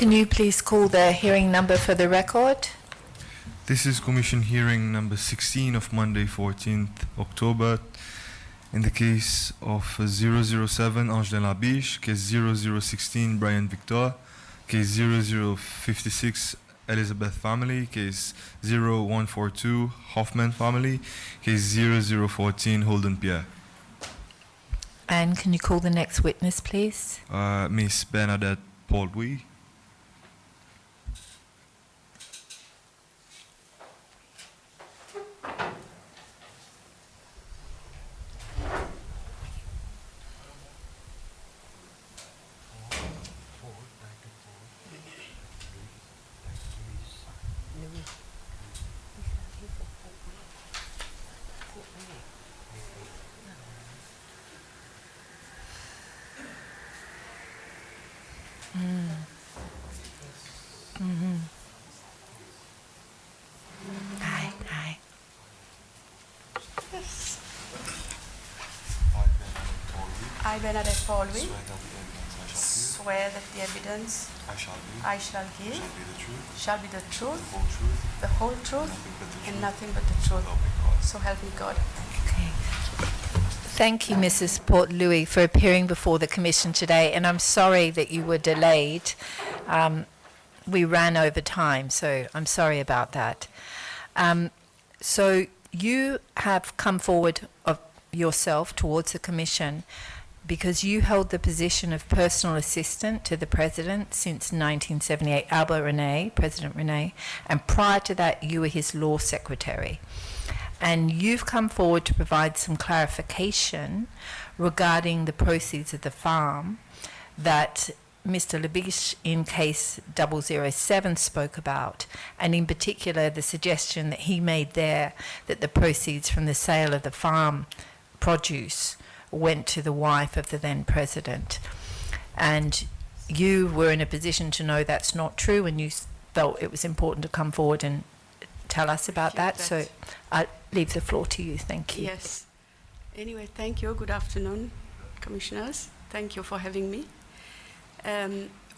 Can you please call the hearing number for the record? This is Commission hearing number 16 of Monday, 14th October, in the case of 007 Ange de la Biche, case 0016 Brian Victor, case 0056 Elizabeth family, case 0142 Hoffman family, case 0014 Holden Pierre. And can you call the next witness, please? Miss Bernadette Paul Louis. Hi, hi. I, Bernadette Paul, swear that the evidence I shall give shall be the truth, the whole truth, and nothing but the truth. So help me God. Okay. Thank you, Mrs. Port-Louis, for appearing before the Commission today, and I'm sorry that you were delayed. We ran over time, so I'm sorry about that. So you have come forward of yourself towards the Commission because you held the position of personal assistant to the President since 1978, President Rene, and prior to that you were his law secretary. And you've come forward to provide some clarification regarding the proceeds of the farm that Mr. Labiche in case 007 spoke about, and in particular the suggestion that he made there that the proceeds from the sale of the farm produce went to the wife of the then president. And you were in a position to know that's not true, and you felt it was important to come forward and tell us about that. So I leave the floor to you. Thank you. Yes. Anyway, thank you. Good afternoon, Commissioners. Thank you for having me.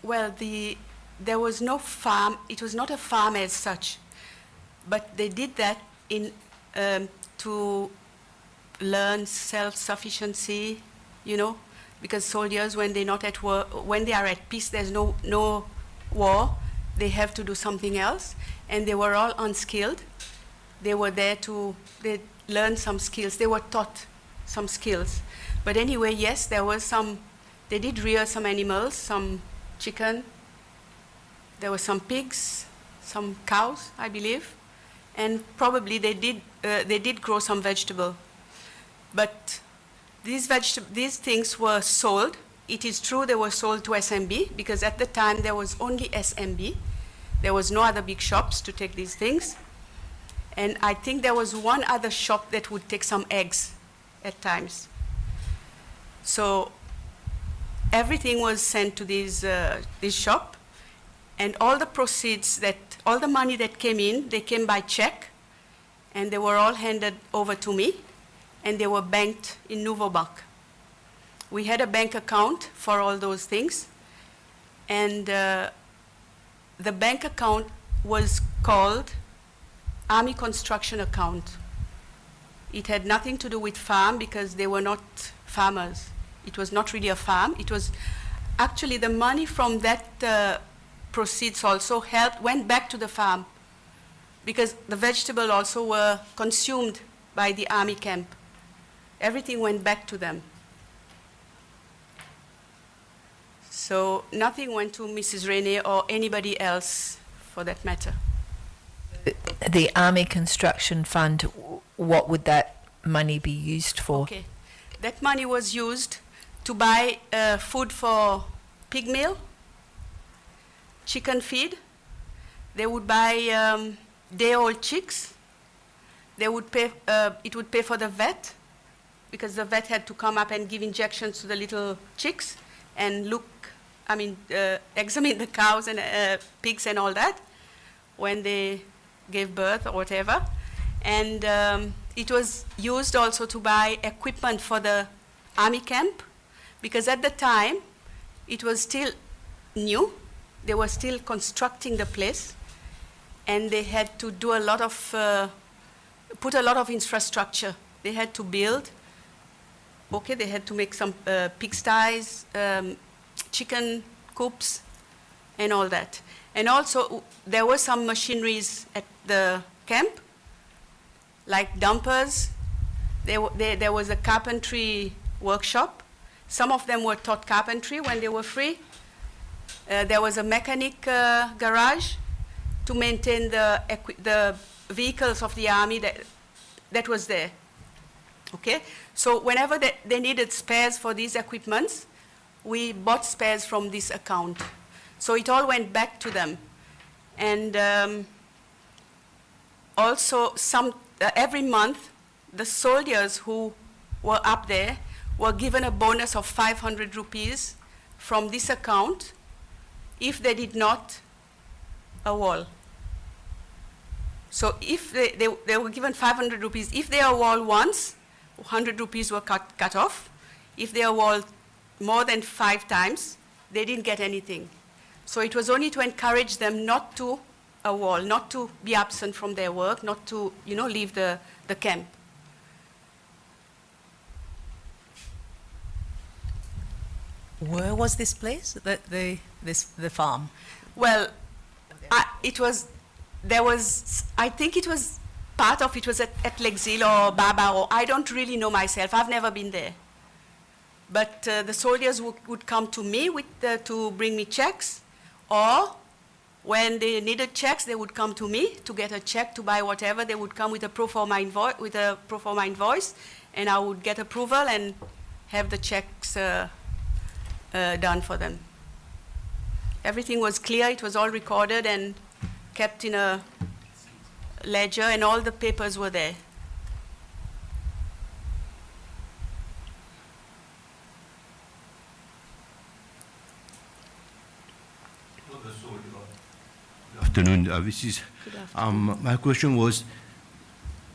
Well, there was no farm. It was not a farm as such, but they did that to learn self-sufficiency, you know, because soldiers, when they're not at war, when they are at peace, there's no war, they have to do something else, and they were all unskilled. They were there they learned some skills. They were taught some skills. But anyway, yes, there was some. They did rear some animals, some chicken. There were some pigs, some cows, I believe, and probably they did grow some vegetable. But these things were sold. It is true they were sold to SMB because at the time there was only SMB. There was no other big shops to take these things. And I think there was one other shop that would take some eggs at times. So everything was sent to this shop, and all the proceeds all the money that came in, they came by check, and they were all handed over to me, and they were banked in Nouveau Bank. We had a bank account for all those things, and the bank account was called Army Construction Account. It had nothing to do with farm because they were not farmers. It was not really a farm. It was actually the money from that proceeds also went back to the farm because the vegetables also were consumed by the army camp. Everything went back to them. So nothing went to Mrs. Rene or anybody else for that matter. The Army Construction Fund, what would that money be used for? Okay. That money was used to buy food for pig meal, chicken feed. They would buy day-old chicks. They would pay, it would pay for the vet, because the vet had to come up and give injections to the little chicks and examine the cows and pigs and all that when they gave birth or whatever. And it was used also to buy equipment for the army camp, because at the time it was still new they were still constructing the place, and they had to do a lot of, put a lot of infrastructure. They had to build, okay, they had to make some pigsties, chicken coops, and all that. And also, there were some machineries at the camp, like dumpers. There was a carpentry workshop. Some of them were taught carpentry when they were free. There was a mechanic garage to maintain the vehicles of the army that was there. Okay? So whenever they needed spares for these equipments, we bought spares from this account. So it all went back to them. And also, every month, the soldiers who were up there were given a bonus of 500 rupees from this account if they did not a wall. So if they were given 500 rupees, if they are wall once, 100 rupees were cut off. If they are walled more than 5 times, they didn't get anything. So it was only to encourage them not to a wall, not to be absent from their work, not to, leave the camp. Where was this place, the farm? Well, I think it was part of it was at L'exil or Baba, or I don't really know myself. I've never been there. But the soldiers would come to me to bring me checks, or when they needed checks, they would come to me to get a check to buy whatever. They would come with a pro forma invoice, and I would get approval and have the checks done for them. Everything was clear. It was all recorded and kept in a ledger, and all the papers were there. Good afternoon. My question was,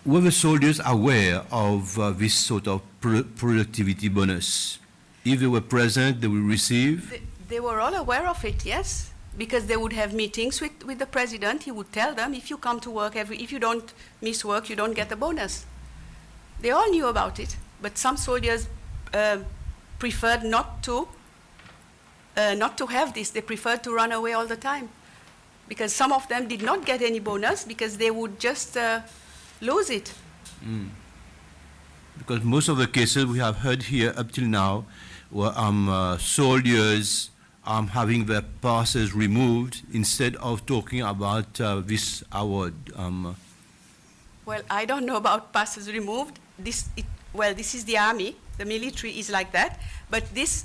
were the soldiers aware of this sort of productivity bonus? If they were present, they will receive? They were all aware of it, yes, because they would have meetings with the president. He would tell them, if you come to work, if you don't miss work, you don't get the bonus. They all knew about it, but some soldiers preferred not to have this. They preferred to run away all the time, because some of them did not get any bonus because they would just lose it. Mm. Because most of the cases we have heard here up till now were soldiers having their passes removed instead of talking about this award. Well, I don't know about passes removed. This is the army. The military is like that. But this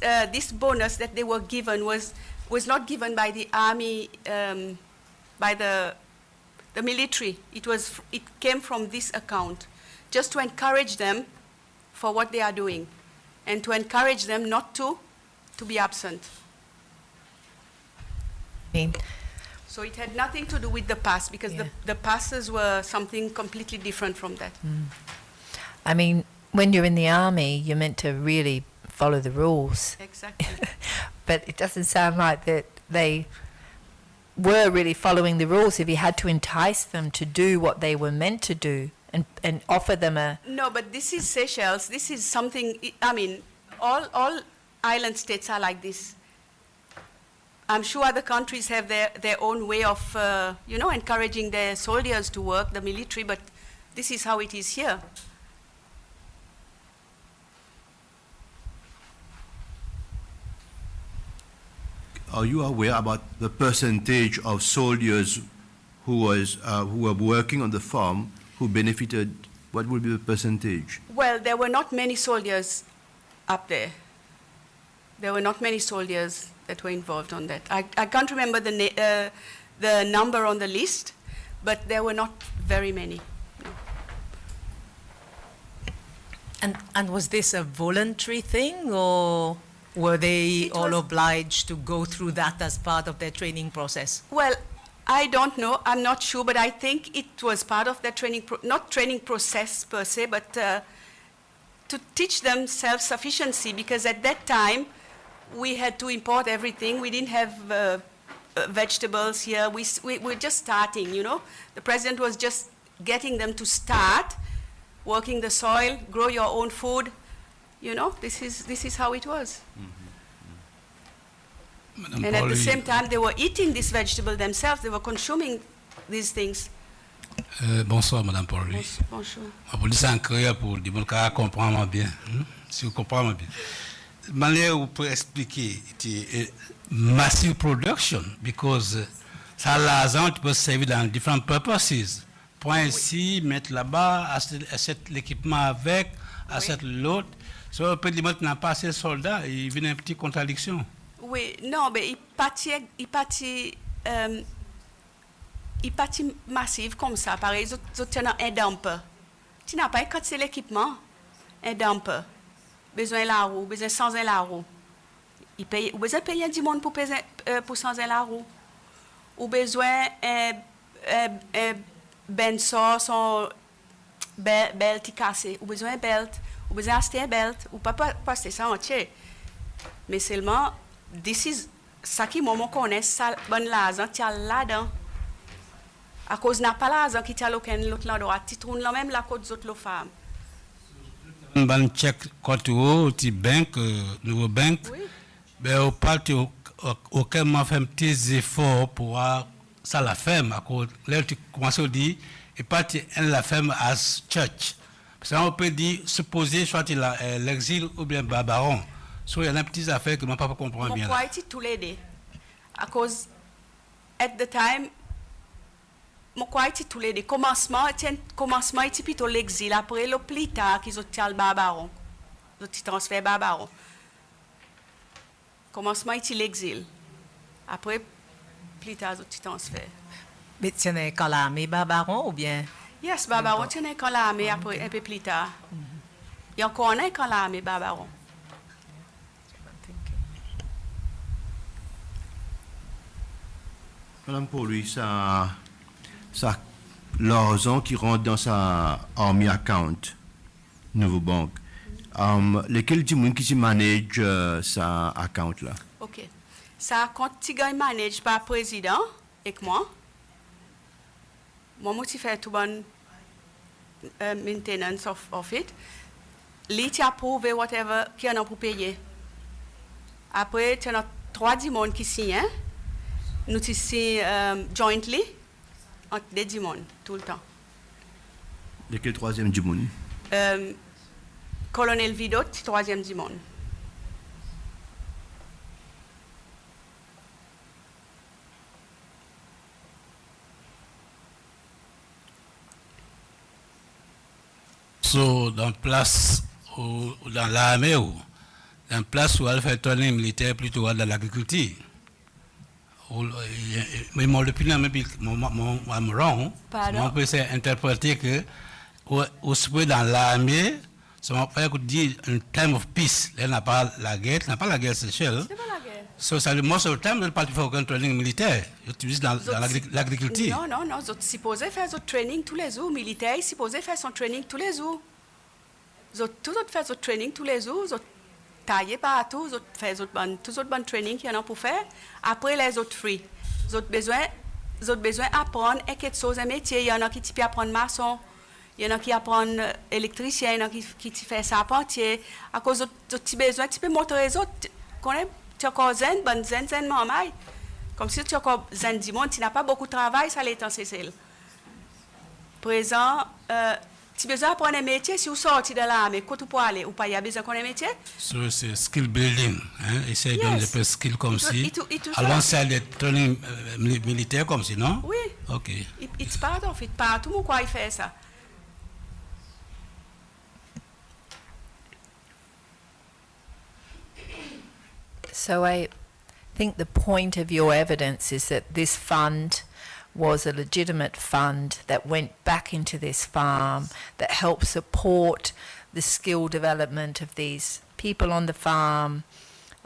bonus that they were given was not given by the army, by the military. It came from this account, just to encourage them for what they are doing, and to encourage them not to be absent. So it had nothing to do with the pass, because the passes were something completely different from that. Mm. I mean, when you're in the army, you're meant to really follow the rules. Exactly. But it doesn't sound like that they were really following the rules if you had to entice them to do what they were meant to do and offer them a... No, but this is Seychelles. This is something, I mean, all island states are like this. I'm sure other countries have their own way of, encouraging their soldiers to work, the military, but this is how it is here. Are you aware about the percentage of soldiers who were working on the farm who benefited? What would be the percentage? Well, there were not many soldiers up there. There were not many soldiers that were involved on that. I can't remember the number on the list, but there were not very many. No. And was this a voluntary thing, or were they all obliged to go through that as part of their training process? Well, I don't know. I'm not sure, but I think it was part of their training, not training process per se, but to teach them self-sufficiency, because at that time we had to import everything. We didn't have vegetables here. We're just starting, you know. The president was just getting them to start working the soil, grow your own food. You know, this is how it was. Madame And at the Paul, same time, they were eating this vegetable themselves. They were consuming these things. bonsoir, Madame Paul. Bonjour. Je vous dis en créole pour dire que vous comprenez bien. Si vous comprenez bien. De manière où vous pouvez expliquer, c'est massive production, because ça l'argent tu peux servir dans different purposes. Point ici, mettre là-bas, acheter l'équipement avec, acheter l'autre. So, on peut dire que n'a pas assez de soldats, il vient une petite contradiction. Oui, non, mais il partit massif comme ça. Pareil, ils ont un dumper. Tu n'as pas quand c'est l'équipement, un dumper. Besoin la roue, besoin 100 la roue. Il paye, ou besoin payer 10 monde pour 100 la roue. Ou besoin ben son belt cassé. Ou besoin belt, ou besoin acheter un belt, ou pas passer ça entier. Mais seulement, this is ça qui moi connaît ça bon l'argent tu as là-dedans. À cause n'a pas l'argent qui t'a l'autre l'endroit, tu trouves là même la côte autres les femmes. On va check côté au petit banque, nouveau banque. Oui. Ben au parti auquel m'a fait un petit effort pour ça la ferme à cause là tu commences à dire et parti la ferme as church. Parce qu'on peut dire supposer soit l'exil ou bien barbaron. So, il y a des petites affaires que mon papa comprend bien. Pourquoi est-il tous les deux? À cause, at the time, pourquoi est-il tous les deux? Commencement était plutôt l'exil. Après, le plus tard, qu'ils ont tiré le barbaron. Ils ont transféré le barbaron. Commencement était l'exil. Après, plus tard, ils ont transféré. Mais tu es quand l'armée barbaron ou bien? Yes, barbaron, tu es quand l'armée, après, un peu plus tard. Il y a encore un quand l'armée barbaron. Madame, pour lui, ça l'argent qui rentre dans sa army account, nouveau banque, lesquels du monde qui se manage sa account là? OK. Ça, quand tu gagnes manage par le président et moi, moi, je fais tout bon maintenance of it. Lui, tu approuves whatever qu'il y en a pour payer. Après, tu as 3 monde qui signent. Nous signons jointly entre des 10 monde tout le temps. Lesquels troisième du monde? Colonel Vidot, 3e du monde. So, dans place ou dans l'armée ou dans place où elle fait tourner militaire plutôt dans l'agriculture. Mais mon opinion, maybe I'm wrong. Pardon? On peut interpréter que au souhait dans l'armée, ça m'a pas dire un time of peace. Là, n'a pas la guerre, Seychelles. C'est pas la guerre. So, ça le most of the time, il parle pour aucun training militaire. J'utilise dans l'agriculture. Non, ils sont supposés faire son training tous les jours. Militaires, ils sont supposés faire son training tous les jours. Ils ont tous faire son training tous les jours. Ils ont taillé partout. Ils ont fait tous les bonnes training qu'il y en a pour faire. Après, les autres free. Ils ont besoin d'apprendre quelque chose, un métier. Il y en a qui peuvent apprendre maçon. Il y en a qui apprennent électricien. Il y en a qui font charpentier. À cause de tes besoins, tu peux montrer les autres. Tu as encore zen, maman. Comme si tu as encore zen du monde, tu n'as pas beaucoup de travail, ça l'est en Seychelles. Présent, tu as besoin d'apprendre un métier, si vous sortez de l'armée, quand tu peux aller, ou pas, il y a besoin d'apprendre un métier? So, c'est skill building. Essayer de donner des peu skill comme si. À l'ancien des training militaires comme si, non? Oui. OK. It's part of it. Partout, pourquoi il fait ça? So I think the point of your evidence is that this fund was a legitimate fund that went back into this farm, that helped support the skill development of these people on the farm,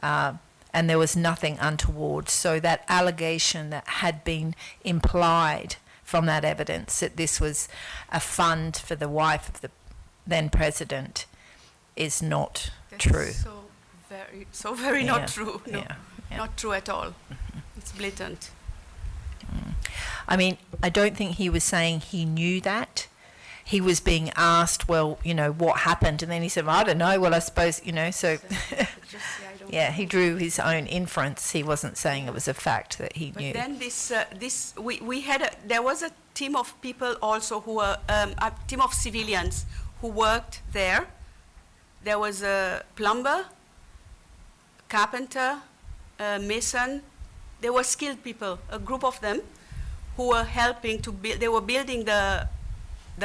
and there was nothing untoward. So that allegation that had been implied from that evidence, that this was a fund for the wife of the then president, is not true. So very Yeah, not true. No, yeah, yeah. not true at all. It's blatant. I mean, I don't think he was saying he knew that. He was being asked, well, you know, what happened? And then he said, well, I don't know. Well, I suppose, you know, so yeah, he drew his own inference. He wasn't saying it was a fact that he knew. But then there was a team of people also who were, a team of civilians who worked there. There was a plumber, carpenter, mason. They were skilled people, a group of them who were helping to build, they were building the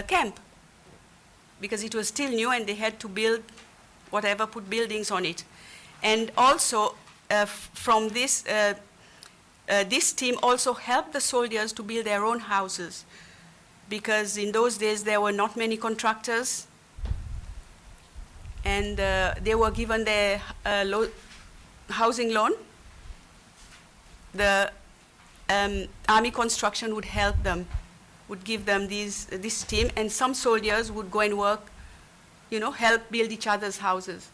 camp because it was still new and they had to build whatever, put buildings on it. And also from this, this team also helped the soldiers to build their own houses because in those days there were not many contractors and they were given their housing loan. The army construction would help them, would give them this team, and some soldiers would go and work, you know, help build each other's houses.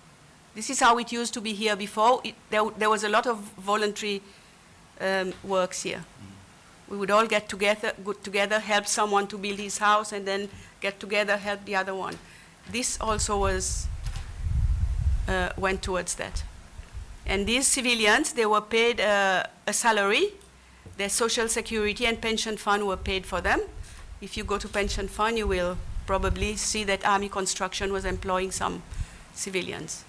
This is how it used to be here before. There was a lot of voluntary works here. We would all get together, help someone to build his house, and then get together, help the other one. This also went towards that. And these civilians, they were paid a salary. Their social security and pension fund were paid for them. If you go to pension fund, you will probably see that army construction was employing some civilians.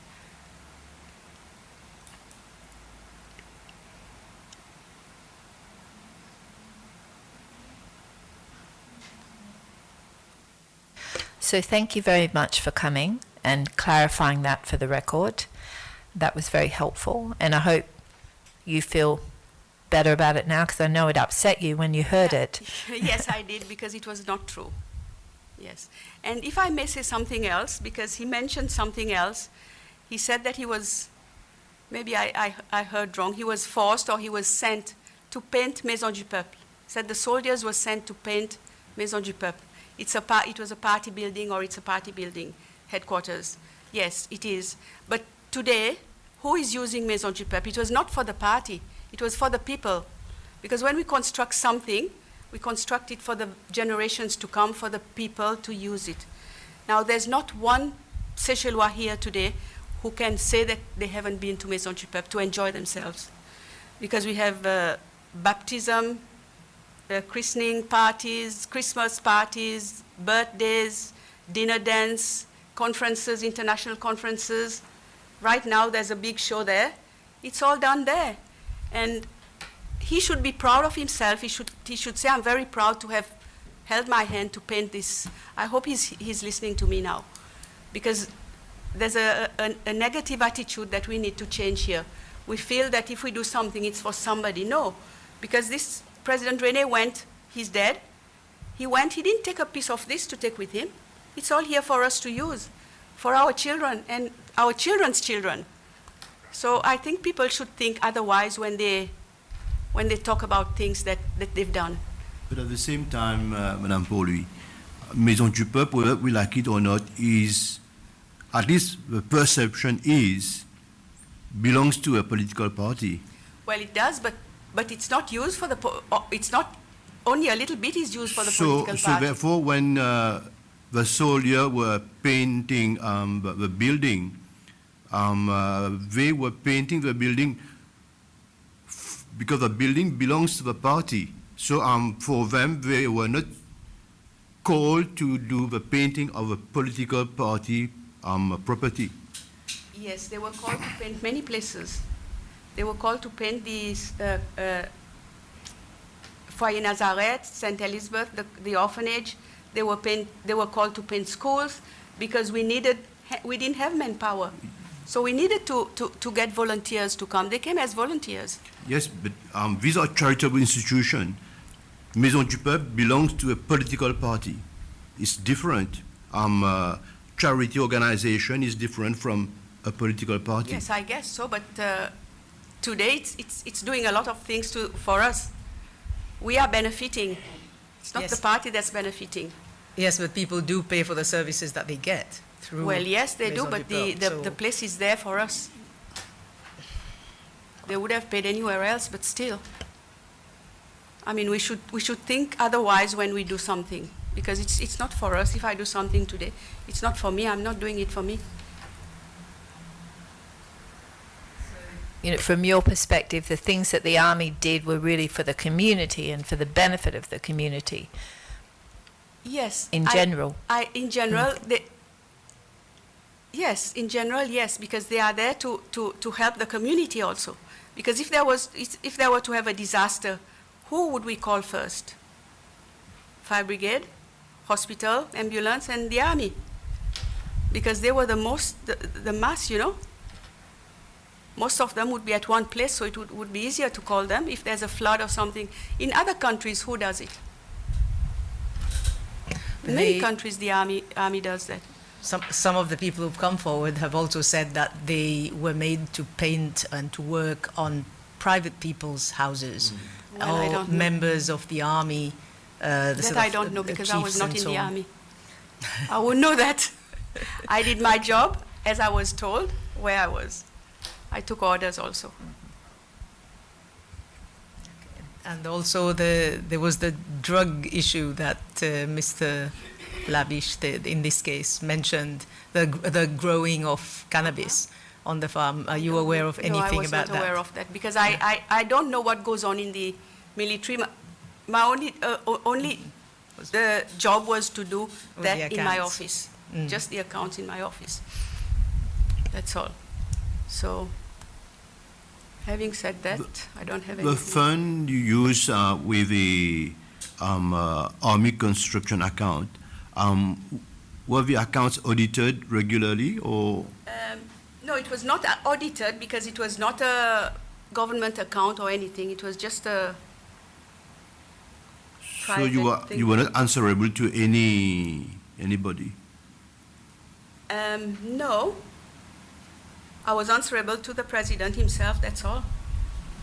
So thank you very much for coming and clarifying that for the record. That was very helpful, and I hope you feel better about it now, because I know it upset you when you heard it. Yes, I did, because it was not true. Yes. And if I may say something else, because he mentioned something else, he said that he was, maybe I heard wrong, he was forced or he was sent to paint Maison du Peuple. He said the soldiers were sent to paint Maison du Peuple. It was a party building, or it's a party building, headquarters. Yes, it is. But today, who is using Maison du Peuple? It was not for the party. It was for the people. Because when we construct something, we construct it for the generations to come, for the people to use it. Now, there's not one Seychellois here today who can say that they haven't been to Maison du Peuple to enjoy themselves. Because we have baptism, christening parties, Christmas parties, birthdays, dinner dance, conferences, international conferences. Right now, there's a big show there. It's all done there. And he should be proud of himself. He should say, I'm very proud to have held my hand to paint this. I hope he's listening to me now. Because there's a negative attitude that we need to change here. We feel that if we do something, it's for somebody. No, because this President Rene went, he's dead. He went, he didn't take a piece of this to take with him. It's all here for us to use, for our children and our children's children. So I think people should think otherwise when they talk about things that they've done. But at the same time, Madame Paul-Louis, Maison du Peuple, whether we like it or not, is, at least the perception is, belongs to a political party. Well, it does, but it's not used for the, it's not, only a little bit is used for the political party. So therefore, when the soldiers were painting the building, they were painting the building because the building belongs to the party. So for them, they were not called to do the painting of a political party property. Yes, they were called to paint many places. They were called to paint these Foyer Nazareth, St. Elizabeth, the orphanage. They were called to paint schools because we didn't have manpower. So we needed to get volunteers to come. They came as volunteers. Yes, but these are charitable institutions. Maison du Peuple belongs to a political party. It's different. Charity organization is different from a political party. Yes, I guess so, but today it's doing a lot of things for us. We are benefiting. It's not Yes. the party that's benefiting. Yes, but people do pay for the services that they get through. Well, yes, they do, Maison but du Peuple, the place is there for us. They would have paid anywhere else, but still. I mean, we should think otherwise when we do something, because it's not for us. If I do something today, it's not for me. I'm not doing it for me. You know, from your perspective, the things that the army did were really for the community and for the benefit of the community Yes. in general. In general, yes, in general, yes, because they are there to help the community also. Because if there were to have a disaster, who would we call first? Fire brigade, hospital, ambulance, and the army. Because they were the mass, you know. Most of them would be at one place, so it would be easier to call them if there's a flood or something. In other countries, who does it? In many countries, the army does that. Some of the people who've come forward have also said that they were made to paint and to work on private people's houses, Well, I or don't know. members of the army. That I don't know, because I was chiefs not and in so the on. army. I would know that. I did my job as I was told where I was. I took orders also. And also there was the drug issue that Mr. Labish, in this case, mentioned, the growing of cannabis on the farm. Are you aware of anything about No, I was not aware of that, because I don't know what goes on in the military. My only the job was to do the that in my accounts. office, just the accounts in my office. That's all. So, having said that, I don't have The anything. fund you use with the Army construction account, were the accounts audited regularly, or? No, it was not audited, because it was not a government account or anything. It was just a So you private thing. were not answerable to anybody? No. I was answerable to the president himself, that's all.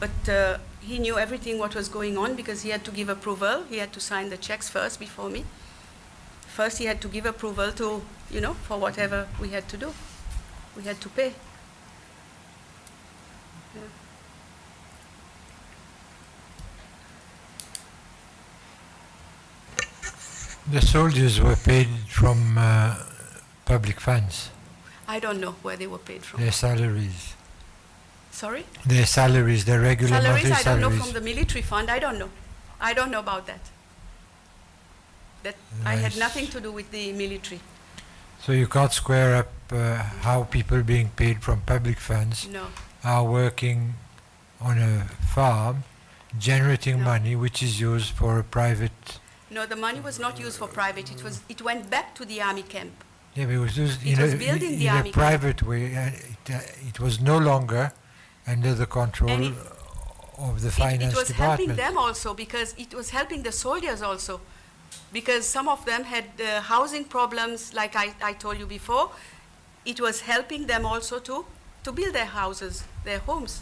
But he knew everything what was going on, because he had to give approval. He had to sign the checks first before me. First, he had to give approval to, you know, for whatever we had to do. We had to pay. Yeah. The soldiers were paid from public funds, I don't know where they were paid from. their salaries. Sorry? Their salaries, their regular Salaries, monthly I don't know, salaries. from the military fund, I don't know. I don't know about that. I had Nice. nothing to do with the military. So you can't square up how people being paid from public funds No. are working on a farm, generating No. money which is used for a private. No, the money was not used for private. It went back to the army camp. Yeah, but it was used It was built in the in a army camp. private way. It was no longer under the control And of the It finance was helping department. them also, because it was helping the soldiers also. Because some of them had housing problems, like I told you before. It was helping them also to build their houses, their homes.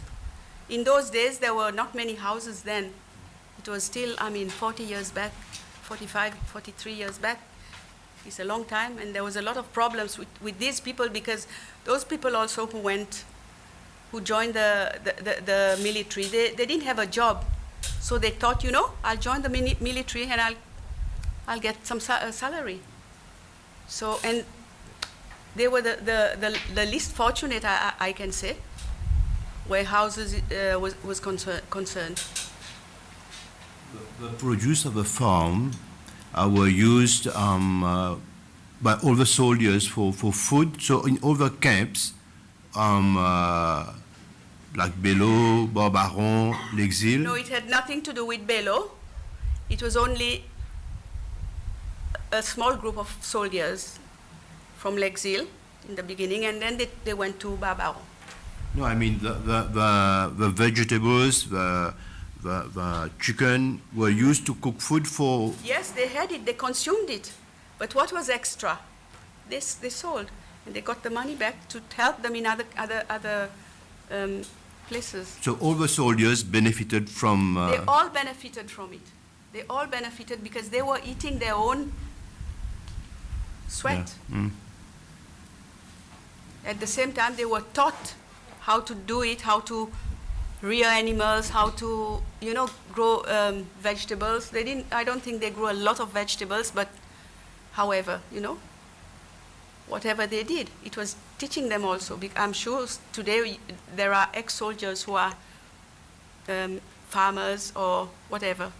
In those days, there were not many houses then. It was still, 40 years back, 45, 43 years back. It's a long time, and there was a lot of problems with these people, because those people also who joined the military, they didn't have a job. So they thought, you know, I'll join the military and I'll get some salary. So, and they were the least fortunate, I can say, where houses was concerned. The produce of the farm were used by all the soldiers for food. So in all the camps, like Bello, Barbaron, l'Exil. No, it had nothing to do with Bello. It was only a small group of soldiers from l'Exil in the beginning, and then they went to Barbaron. No, I mean the vegetables, the chicken were used to cook food for. Yes, they had it, they consumed it. But what was extra? They sold, and they got the money back to help them in other places. So all the soldiers benefited from. They all benefited from it. They all benefited because they were eating their own sweat. Yeah. Mm. At the same time, they were taught how to do it, how to rear animals, how to, grow vegetables. I don't think they grew a lot of vegetables, but however, whatever they did, it was teaching them also. I'm sure today there are ex-soldiers who are farmers or whatever.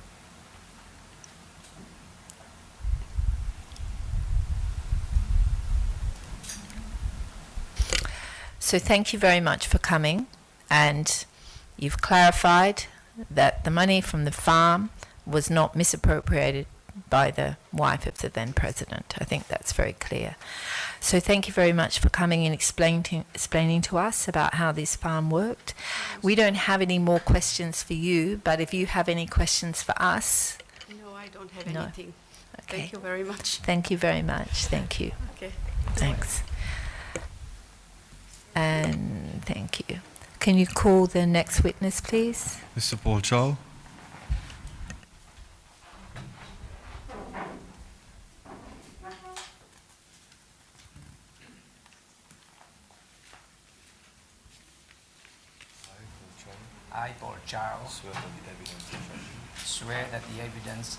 So thank you very much for coming, and you've clarified that the money from the farm was not misappropriated by the wife of the then president. I think that's very clear. So thank you very much for coming and explaining to us about how this farm worked. We don't have any more questions for you, but if you have any questions for us. No, I don't have No. anything. Okay. Thank you very much. Thank you very much. Thank you. Okay. Thanks. And thank you. Can you call the next witness, please? Mr. Paul Chow. I, Paul Chow, swear that the evidence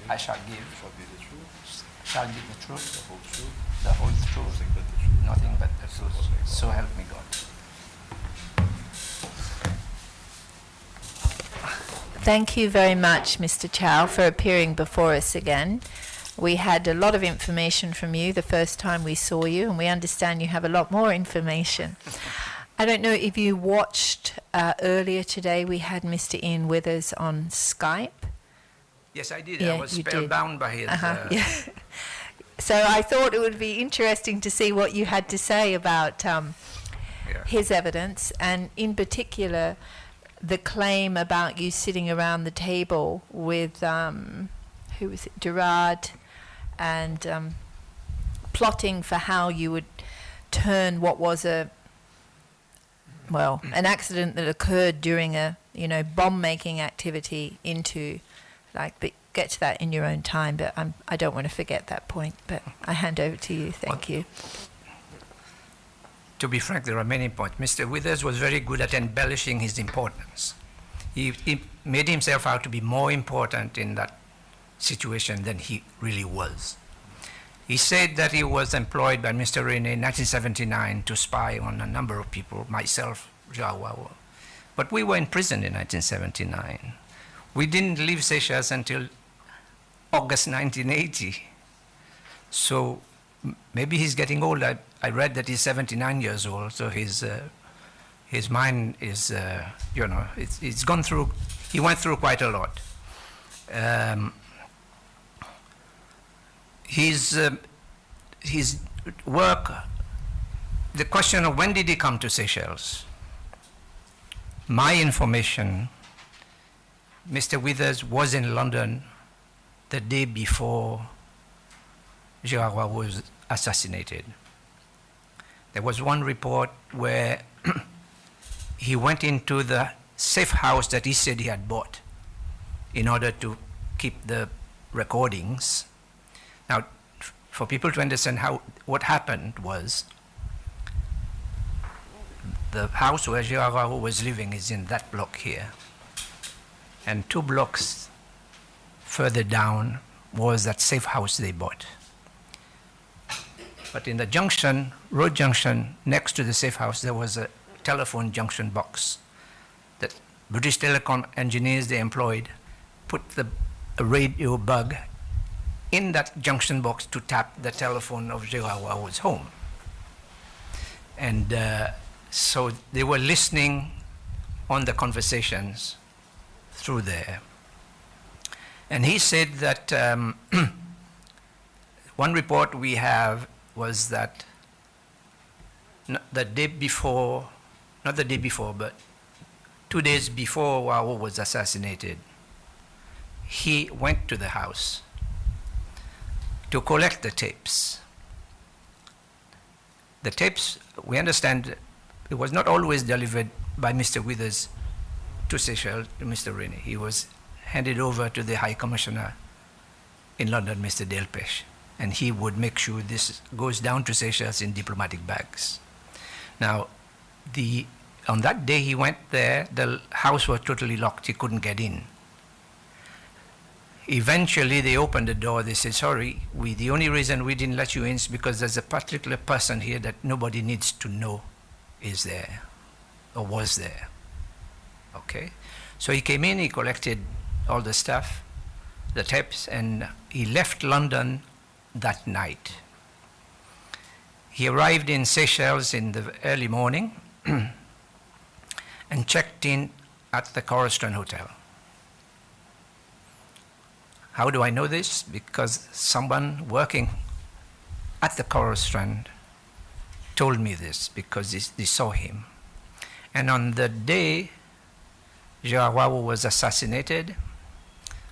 I shall give shall be the truth, the whole truth, nothing but the truth. So help me God. Thank you very much, Mr. Chow, for appearing before us again. We had a lot of information from you the first time we saw you, and we understand you have a lot more information. I don't know if you watched earlier today, we had Mr. Ian Withers on Skype. Yes, I did. Yeah, I was you did. spellbound by his. Yeah. So I thought it would be interesting to see what you had to say about Yeah. his evidence, and in particular, the claim about you sitting around the table with, who was it, Gerard, and plotting for how you would turn what was an accident that occurred during a, bomb-making activity into, but get to that in your own time, but I don't want to forget that point, but I hand over to you. Thank you. To be frank, there are many points. Mr. Withers was very good at embellishing his importance. He made himself out to be more important in that situation than he really was. He said that he was employed by Mr. Rene in 1979 to spy on a number of people, myself, Chow. But we were in prison in 1979. We didn't leave Seychelles until August 1980. So maybe he's getting old. I read that he's 79 years old, so his mind is, it's gone through, he went through quite a lot. His work, the question of when did he come to Seychelles? My information, Mr. Withers was in London the day before Gerard was assassinated. There was one report where he went into the safe house that he said he had bought in order to keep the recordings. Now, for people to understand what happened was, the house where Gerard was living is in that block here. And 2 blocks further down was that safe house they bought. But in the junction, road junction, next to the safe house, there was a telephone junction box that British Telecom engineers they employed put a radio bug in that junction box to tap the telephone of Gerard's home. And so they were listening on the conversations through there. And he said that one report we have was that the day before, not the day before, but 2 days before Wao was assassinated, he went to the house to collect the tapes. The tapes, we understand, it was not always delivered by Mr. Withers to Seychelles, to Mr. Rene. He was handed over to the High Commissioner in London, Mr. Delpech, and he would make sure this goes down to Seychelles in diplomatic bags. Now, the on that day he went there, the house was totally locked. He couldn't get in. Eventually, they opened the door. They said, sorry, the only reason we didn't let you in is because there's a particular person here that nobody needs to know is there or was there. Okay? So he came in, he collected all the stuff, the tapes, and he left London that night. He arrived in Seychelles in the early morning and checked in at the Coral Strand Hotel. How do I know this? Because someone working at the Coral Strand told me this, because they saw him. And on the day Joao was assassinated,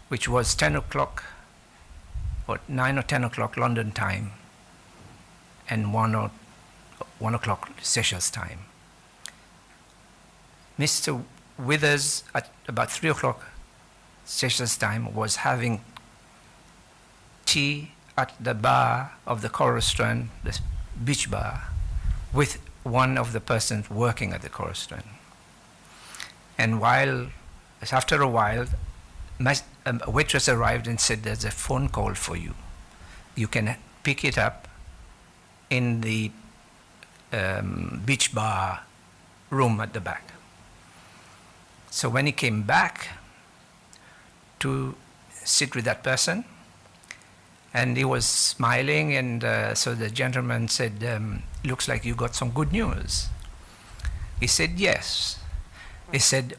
which was 10 o'clock, or 9 or 10 o'clock London time, and 1 o'clock Seychelles time. Mr. Withers, at about 3 o'clock Seychelles time, was having tea at the bar of the Coral Strand, the beach bar, with one of the persons working at the Coral Strand. And after a while, a waitress arrived and said, there's a phone call for you. You can pick it up in the beach bar room at the back. So when he came back to sit with that person, and he was smiling, and so the gentleman said, looks like you got some good news. He said, yes. He said,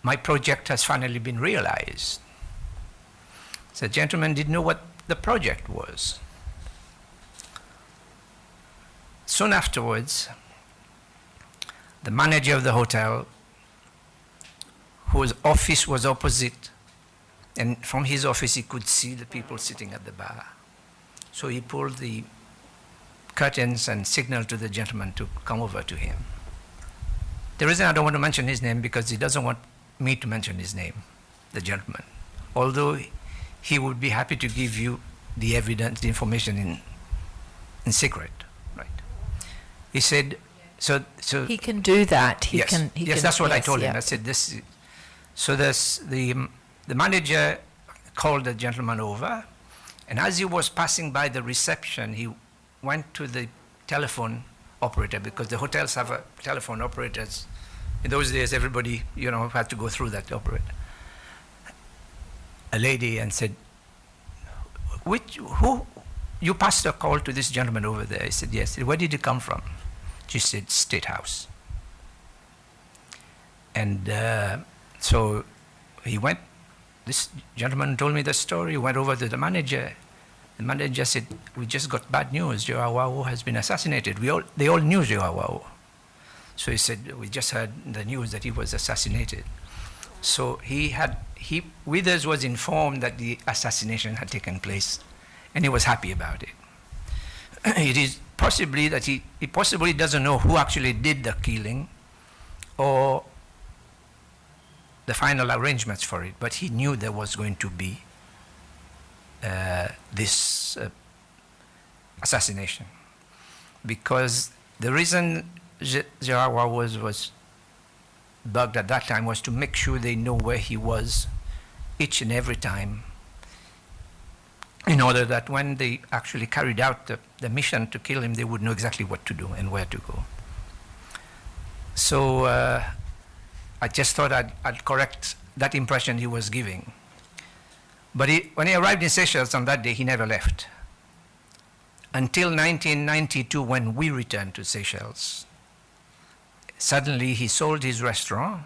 my project has finally been realized. So the gentleman didn't know what the project was. Soon afterwards, the manager of the hotel, whose office was opposite, and from his office he could see the people sitting at the bar. So he pulled the curtains and signaled to the gentleman to come over to him. The reason I don't want to mention his name, because he doesn't want me to mention his name, the gentleman. Although he would be happy to give you the evidence, the information in secret, right? He said, so He can do that. yes, Can, that's what I yes, told him. yeah. I said this. So the manager called the gentleman over, and as he was passing by the reception, he went to the telephone operator, because the hotels have a telephone operators. In those days, everybody, had to go through that operator. A lady, and said, who, you passed a call to this gentleman over there? I said, yes. Where did he come from? She said, State House. And so he went, this gentleman told me the story, went over to the manager. The manager said, we just got bad news. Joao has been assassinated. They all knew Joao. So he said, we just heard the news that he was assassinated. So Withers was informed that the assassination had taken place, and he was happy about it. It is possibly that he possibly doesn't know who actually did the killing or the final arrangements for it, but he knew there was going to be this assassination. Because the reason Joao was bugged at that time was to make sure they know where he was each and every time, in order that when they actually carried out the mission to kill him, they would know exactly what to do and where to go. So I just thought I'd correct that impression he was giving. But when he arrived in Seychelles on that day, he never left. Until 1992, when we returned to Seychelles. Suddenly, he sold his restaurant,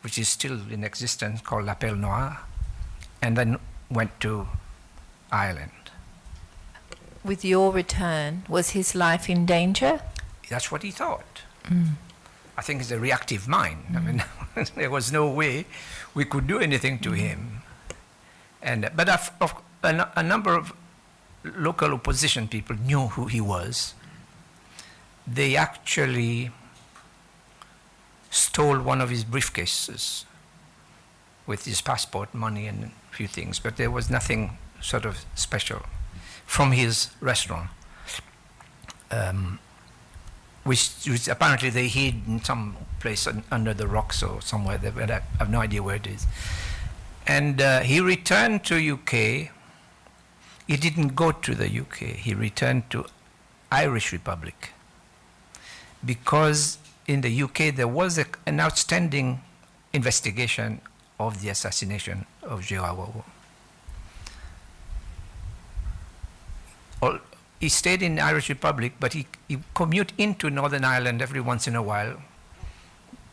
which is still in existence, called La Perle Noire, and then went to Ireland. With your return, was his life in danger? That's what he thought. I think it's a reactive mind. I mean, there was no way we could do anything to him. But a number of local opposition people knew who he was. They actually stole one of his briefcases with his passport, money, and a few things, but there was nothing sort of special from his restaurant. which apparently they hid in some place under the rocks or somewhere there, but I have no idea where it is. And he returned to UK. He didn't go to the UK. He returned to Irish Republic because in the UK there was an outstanding investigation of the assassination of Chow. He stayed in Irish Republic, but he commute into Northern Ireland every once in a while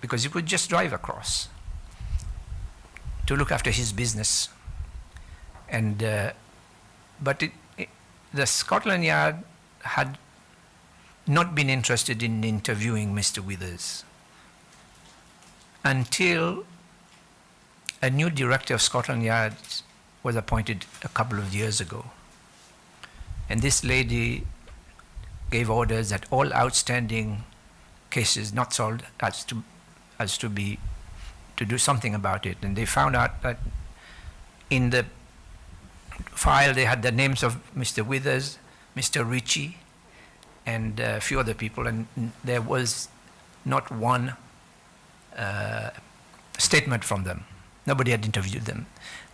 because he could just drive across to look after his business. And but the Scotland Yard had not been interested in interviewing Mr. Withers until a new director of Scotland Yard was appointed a couple of years ago. And this lady gave orders that all outstanding cases not solved has to do something about it. And they found out that in the file they had the names of Mr. Withers, Mr. Ritchie, and a few other people, and there was not one statement from them. Nobody had interviewed them.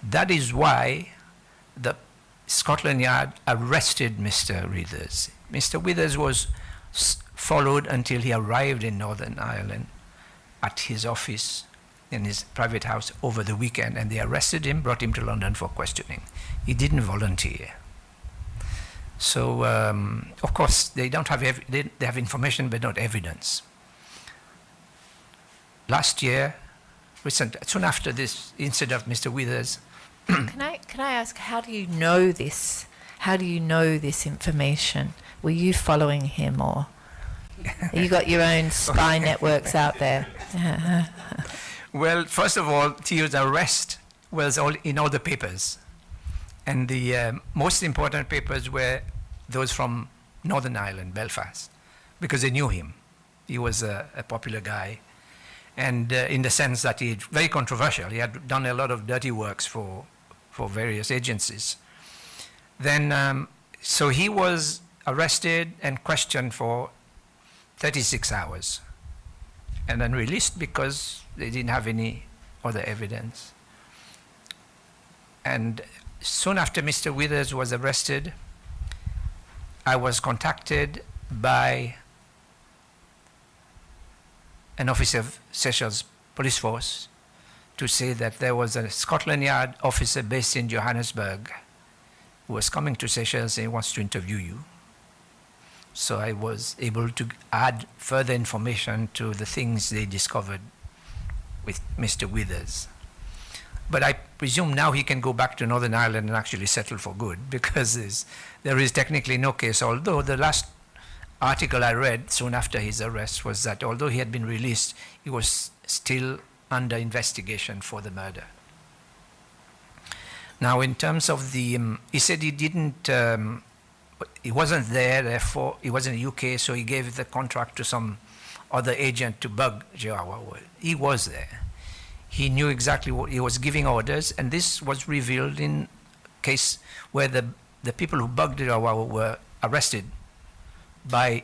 That is why the Scotland Yard arrested Mr. Withers. Mr. Withers was followed until he arrived in Northern Ireland at his office in his private house over the weekend, and they arrested him, brought him to London for questioning. He didn't volunteer. So, of course, they don't have they have information but not evidence. Last year, soon after this incident of Mr. Withers, Can I ask, how do you know this? How do you know this information? Were you following him, or you got your own spy networks out there? well, first of all, Theo's arrest was in all the papers. And the most important papers were those from Northern Ireland, Belfast, because they knew him. He was a popular guy. And in the sense that he very controversial. He had done a lot of dirty works for various agencies. Then, so he was arrested and questioned for 36 hours and then released because they didn't have any other evidence. And soon after Mr. Withers was arrested, I was contacted by an officer of Seychelles police force to say that there was a Scotland Yard officer based in Johannesburg who was coming to Seychelles and he wants to interview you. So I was able to add further information to the things they discovered with Mr. Withers. But I presume now he can go back to Northern Ireland and actually settle for good, because there is technically no case, although the last article I read soon after his arrest was that although he had been released, he was still under investigation for the murder. Now, in terms of the, he said he didn't, he wasn't there, therefore he was in the UK, so he gave the contract to some other agent to bug Chow. He was there. He knew exactly what he was giving orders, and this was revealed in a case where the people who bugged Chow were arrested by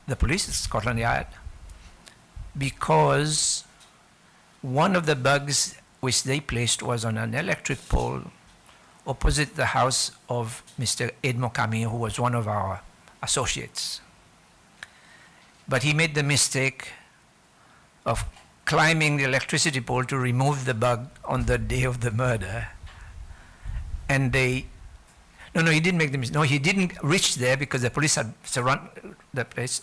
the police, Scotland Yard, because one of the bugs which they placed was on an electric pole opposite the house of Mr. Edmond Camille, who was one of our associates. But he made the mistake of climbing the electricity pole to remove the bug on the day of the murder. And he didn't make the mistake. No, he didn't reach there because the police had surrounded the place.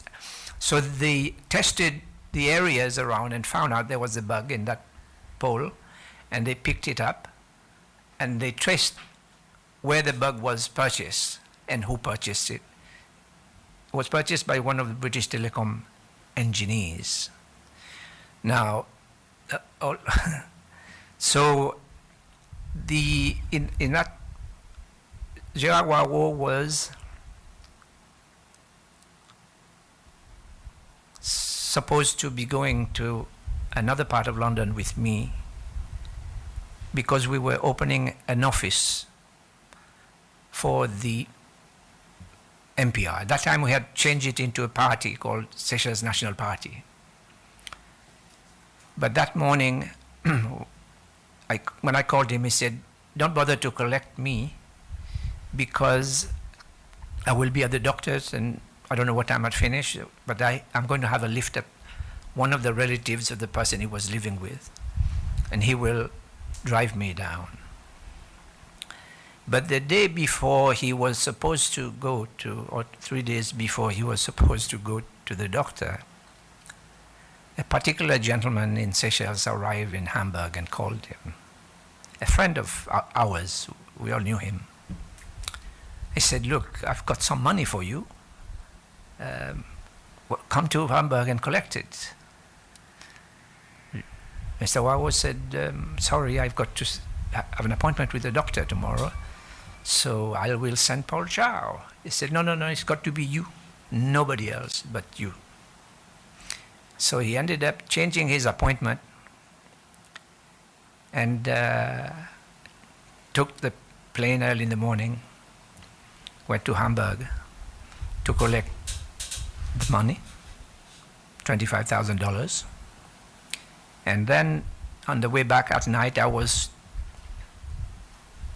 So they tested the areas around and found out there was a bug in that pole, and they picked it up, and they traced where the bug was purchased and who purchased it. It was purchased by one of the British Telecom engineers. Now, so in that, Chow was supposed to be going to another part of London with me because we were opening an office for the MPR. At that time, we had changed it into a party called Seychelles National Party. But that morning, when I called him, he said, "Don't bother to collect me because I will be at the doctor's and I don't know what time I'd finish, but I'm going to have a lift at one of the relatives of the person he was living with, and he will drive me down." But the day before he was supposed to go to, or 3 days before he was supposed to go to the doctor, a particular gentleman in Seychelles arrived in Hamburg and called him. A friend of ours, we all knew him. He said, "Look, I've got some money for you. Come to Hamburg and collect it." Mr. Wow said, "Sorry, I've got to have an appointment with the doctor tomorrow, so I will send Paul Chow." He said, no, it's got to be you. Nobody else but you. So he ended up changing his appointment and took the plane early in the morning, went to Hamburg to collect the money, $25,000. And then on the way back at night, I was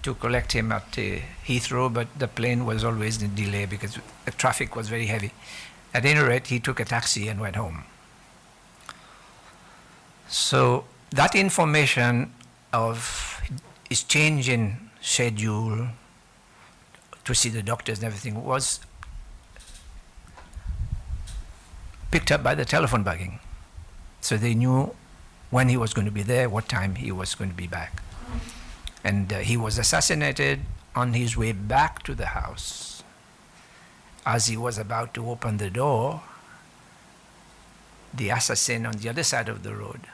to collect him at Heathrow, but the plane was always in delay because the traffic was very heavy. At any rate, he took a taxi and went home. So that information of his change in schedule to see the doctors and everything was picked up by the telephone bugging. So they knew when he was going to be there, what time he was going to be back. And he was assassinated on his way back to the house. As he was about to open the door, the assassin on the other side of the road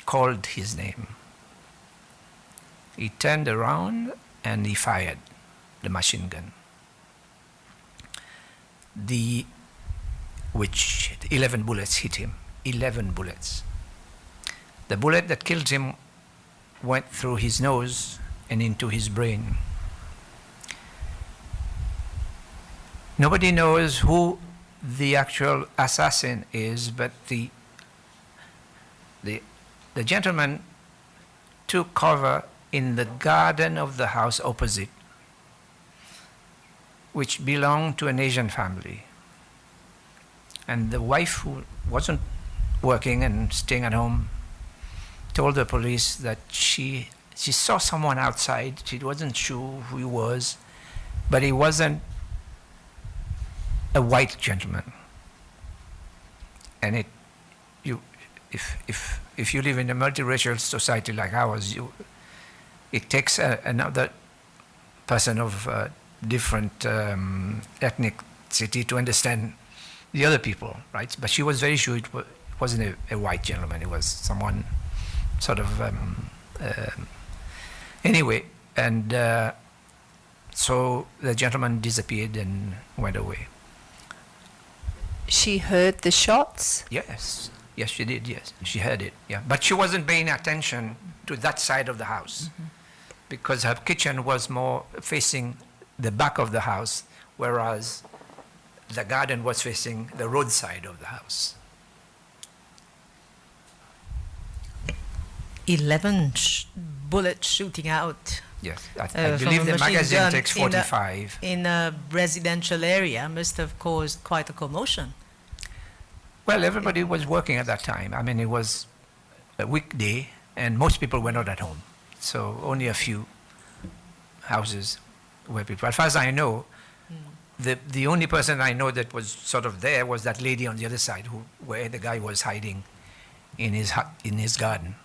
called his name. He turned around and he fired the machine gun. 11 bullets hit him, 11 bullets. The bullet that killed him went through his nose and into his brain. Nobody knows who the actual assassin is, but the gentleman took cover in the garden of the house opposite, which belonged to an Asian family. And the wife, who wasn't working and staying at home, told the police that she saw someone outside. She wasn't sure who he was, but he wasn't a white gentleman. And if you live in a multiracial society like ours, it takes another person of different ethnicity to understand the other people, right? But she was very sure it wasn't a white gentleman. It was someone sort of anyway, and so the gentleman disappeared and went away. She heard the shots? Yes, she did. Yes, she heard it. Yeah, but she wasn't paying attention to that side of the house because her kitchen was more facing the back of the house, whereas the garden was facing the roadside of the house. 11 bullets shooting out. Yes, I from believe a the machine magazine gun takes 45. In a residential area must have caused quite a commotion. Well, everybody was working at that time. I mean, it was a weekday, and most people were not at home. So only a few houses where people. As far as I know, the only person I know that was sort of there was that lady on the other side, where the guy was hiding in his garden.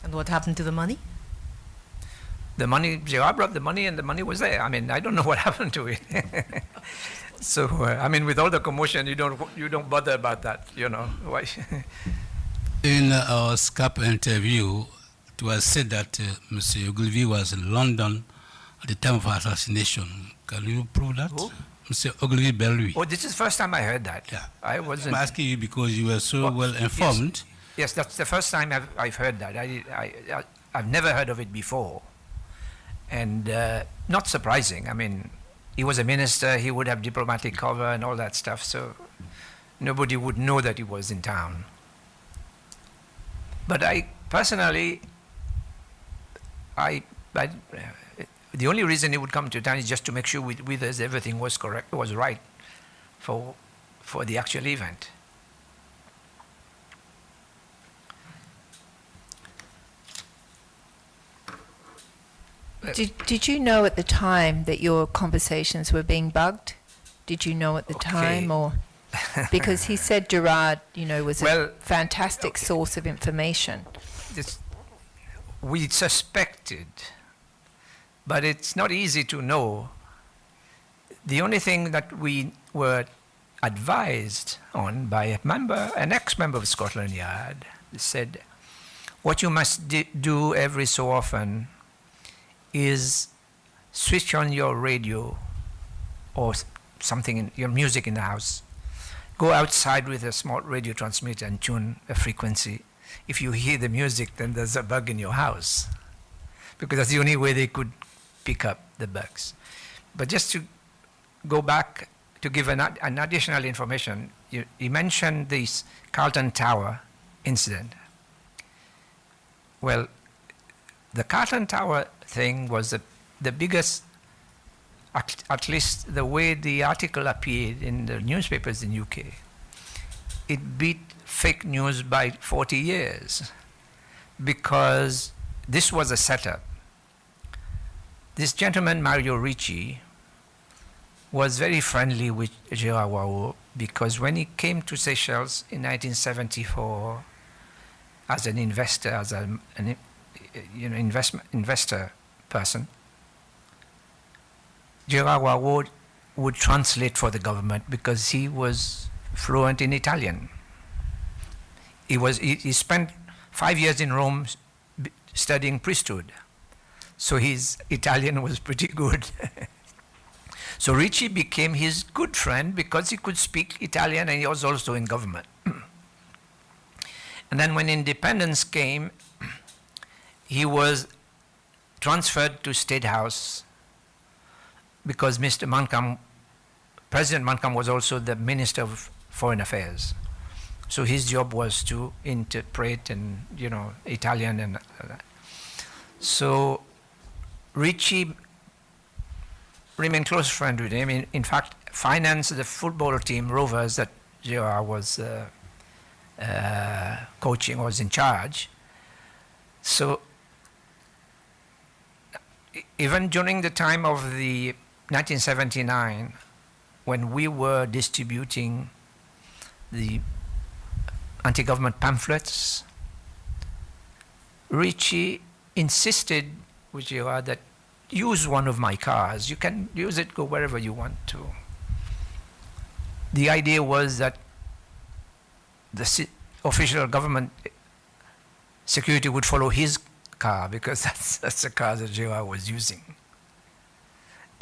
And what happened to the money? The money, Gerard brought the money, and the money was there. I mean, I don't know what happened to it. So, I mean, with all the commotion, you don't bother about that, you know. Why? In our Skype interview, it was said that Mr. Ogilvy was in London at the time of assassination. Can you prove that? Who? Mr. Ogilvy Bellery. Oh, this is the first time I heard that. Yeah. I wasn't. I'm asking you because you were so well informed. Yes, that's the first time I've heard that. I've never heard of it before. And not surprising. I mean, he was a minister, he would have diplomatic cover and all that stuff, so nobody would know that he was in town. But I personally, the only reason he would come to town is just to make sure with us everything was correct, was right for the actual event. Did you know at the time that your conversations were being bugged? Did you know at the time, or because he said Gerard, was a fantastic source of information? We suspected, but it's not easy to know. The only thing that we were advised on by an ex-member of Scotland Yard, said, what you must do every so often is switch on your radio or something, your music in the house. Go outside with a small radio transmitter and tune a frequency. If you hear the music, then there's a bug in your house, because that's the only way they could pick up the bugs. But just to go back to give an additional information, you mentioned this Carlton Tower incident. Well, the Carlton Tower thing was the biggest, at least the way the article appeared in the newspapers in UK. It beat fake news by 40 years, because this was a setup. This gentleman, Mario Ricci, was very friendly with Gerard Wao, because when he came to Seychelles in 1974 as an investor, as an investor person, Gerard Wao would translate for the government because he was fluent in Italian. He spent 5 years in Rome studying priesthood, so his Italian was pretty good. So Ricci became his good friend because he could speak Italian, and he was also in government. And then when independence came, he was transferred to State House because President Mancam was also the Minister of Foreign Affairs. So his job was to interpret and, Italian and so Ricci remained close friend with him. In fact, financed the football team Rovers that Gerard was coaching, was in charge. So even during the time of the 1979, when we were distributing the anti-government pamphlets, Ricci insisted with Gerard that use one of my cars. You can use it, go wherever you want to. The idea was that the official government security would follow his car, because that's the car that Gerard was using.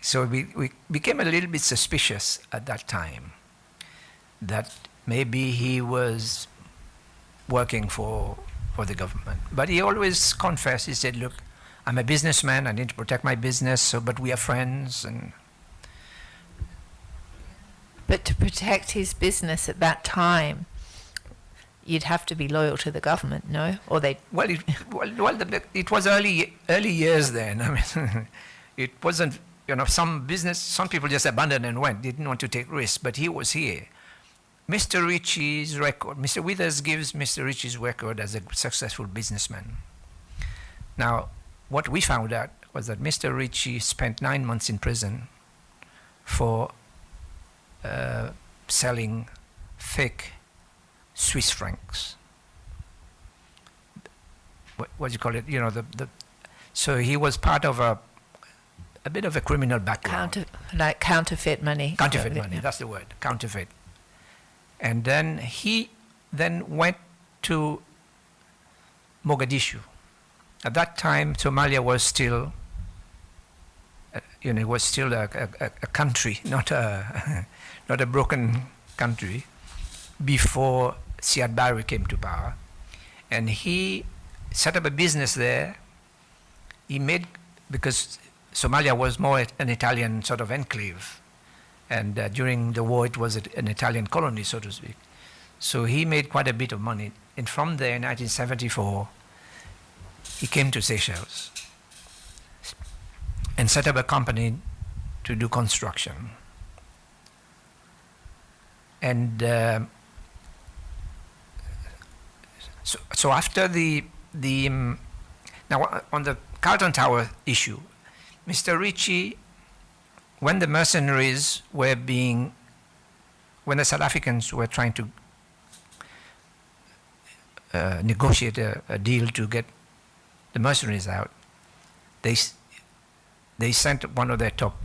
So we became a little bit suspicious at that time that maybe he was working for the government. But he always confessed. He said, look, I'm a businessman, I need to protect my business, but we are friends. But to protect his business at that time, you'd have to be loyal to the government, no? Or they? It was early years then. I mean, it wasn't. Some people just abandoned and went. Didn't want to take risks. But he was here. Mr. Ricci's record. Mr. Withers gives Mr. Ricci's record as a successful businessman. Now, what we found out was that Mr. Ricci spent 9 months in prison for selling fake Swiss francs. What do you call it? So he was part of a bit of a criminal background. Counterfeit money. Counterfeit money, that's the word, counterfeit. And then he went to Mogadishu. At that time, Somalia was still, a country, not a broken country, before Siad Barre came to power. And he set up a business there. He made, because Somalia was more an Italian sort of enclave. And during the war, it was an Italian colony, so to speak. So he made quite a bit of money. And from there, in 1974, he came to Seychelles and set up a company to do construction. And so after now on the Carlton Tower issue, Mr. Ritchie, when the mercenaries were when the South Africans were trying to negotiate a deal to get the mercenaries out, they sent one of their top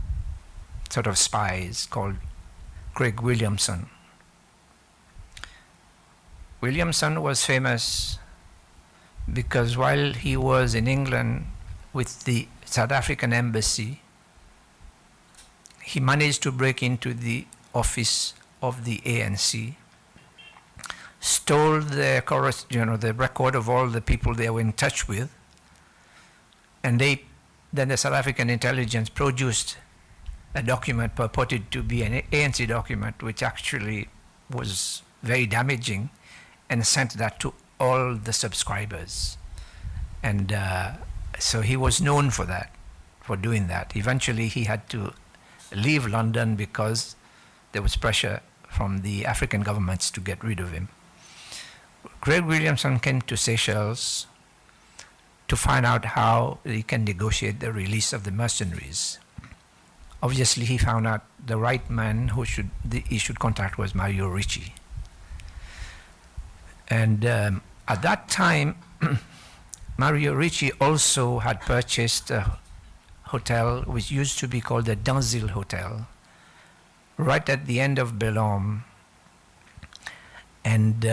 sort of spies called Craig Williamson. Williamson was famous because while he was in England with the South African embassy, he managed to break into the office of the ANC, stole the record of all the people they were in touch with, and then the South African intelligence produced a document purported to be an ANC document, which actually was very damaging, and sent that to all the subscribers. And so he was known for that, for doing that. Eventually he had to leave London because there was pressure from the African governments to get rid of him. Craig Williamson came to Seychelles to find out how he can negotiate the release of the mercenaries. Obviously, he found out the right man he should contact was Mario Ritchie. And at that time, Mario Ritchie also had purchased a hotel which used to be called the Danzil Hotel, right at the end of Belhomme. And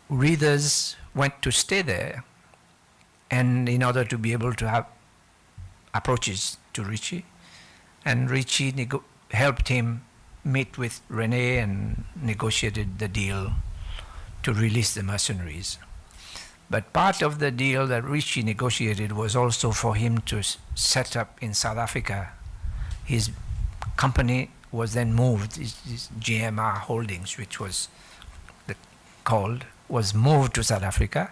readers went to stay there, and in order to be able to have approaches to Ritchie, and Ritchie helped him meet with Rene and negotiated the deal to release the mercenaries. But part of the deal that Ritchie negotiated was also for him to set up in South Africa. His company was then moved, his GMR Holdings, which was was moved to South Africa,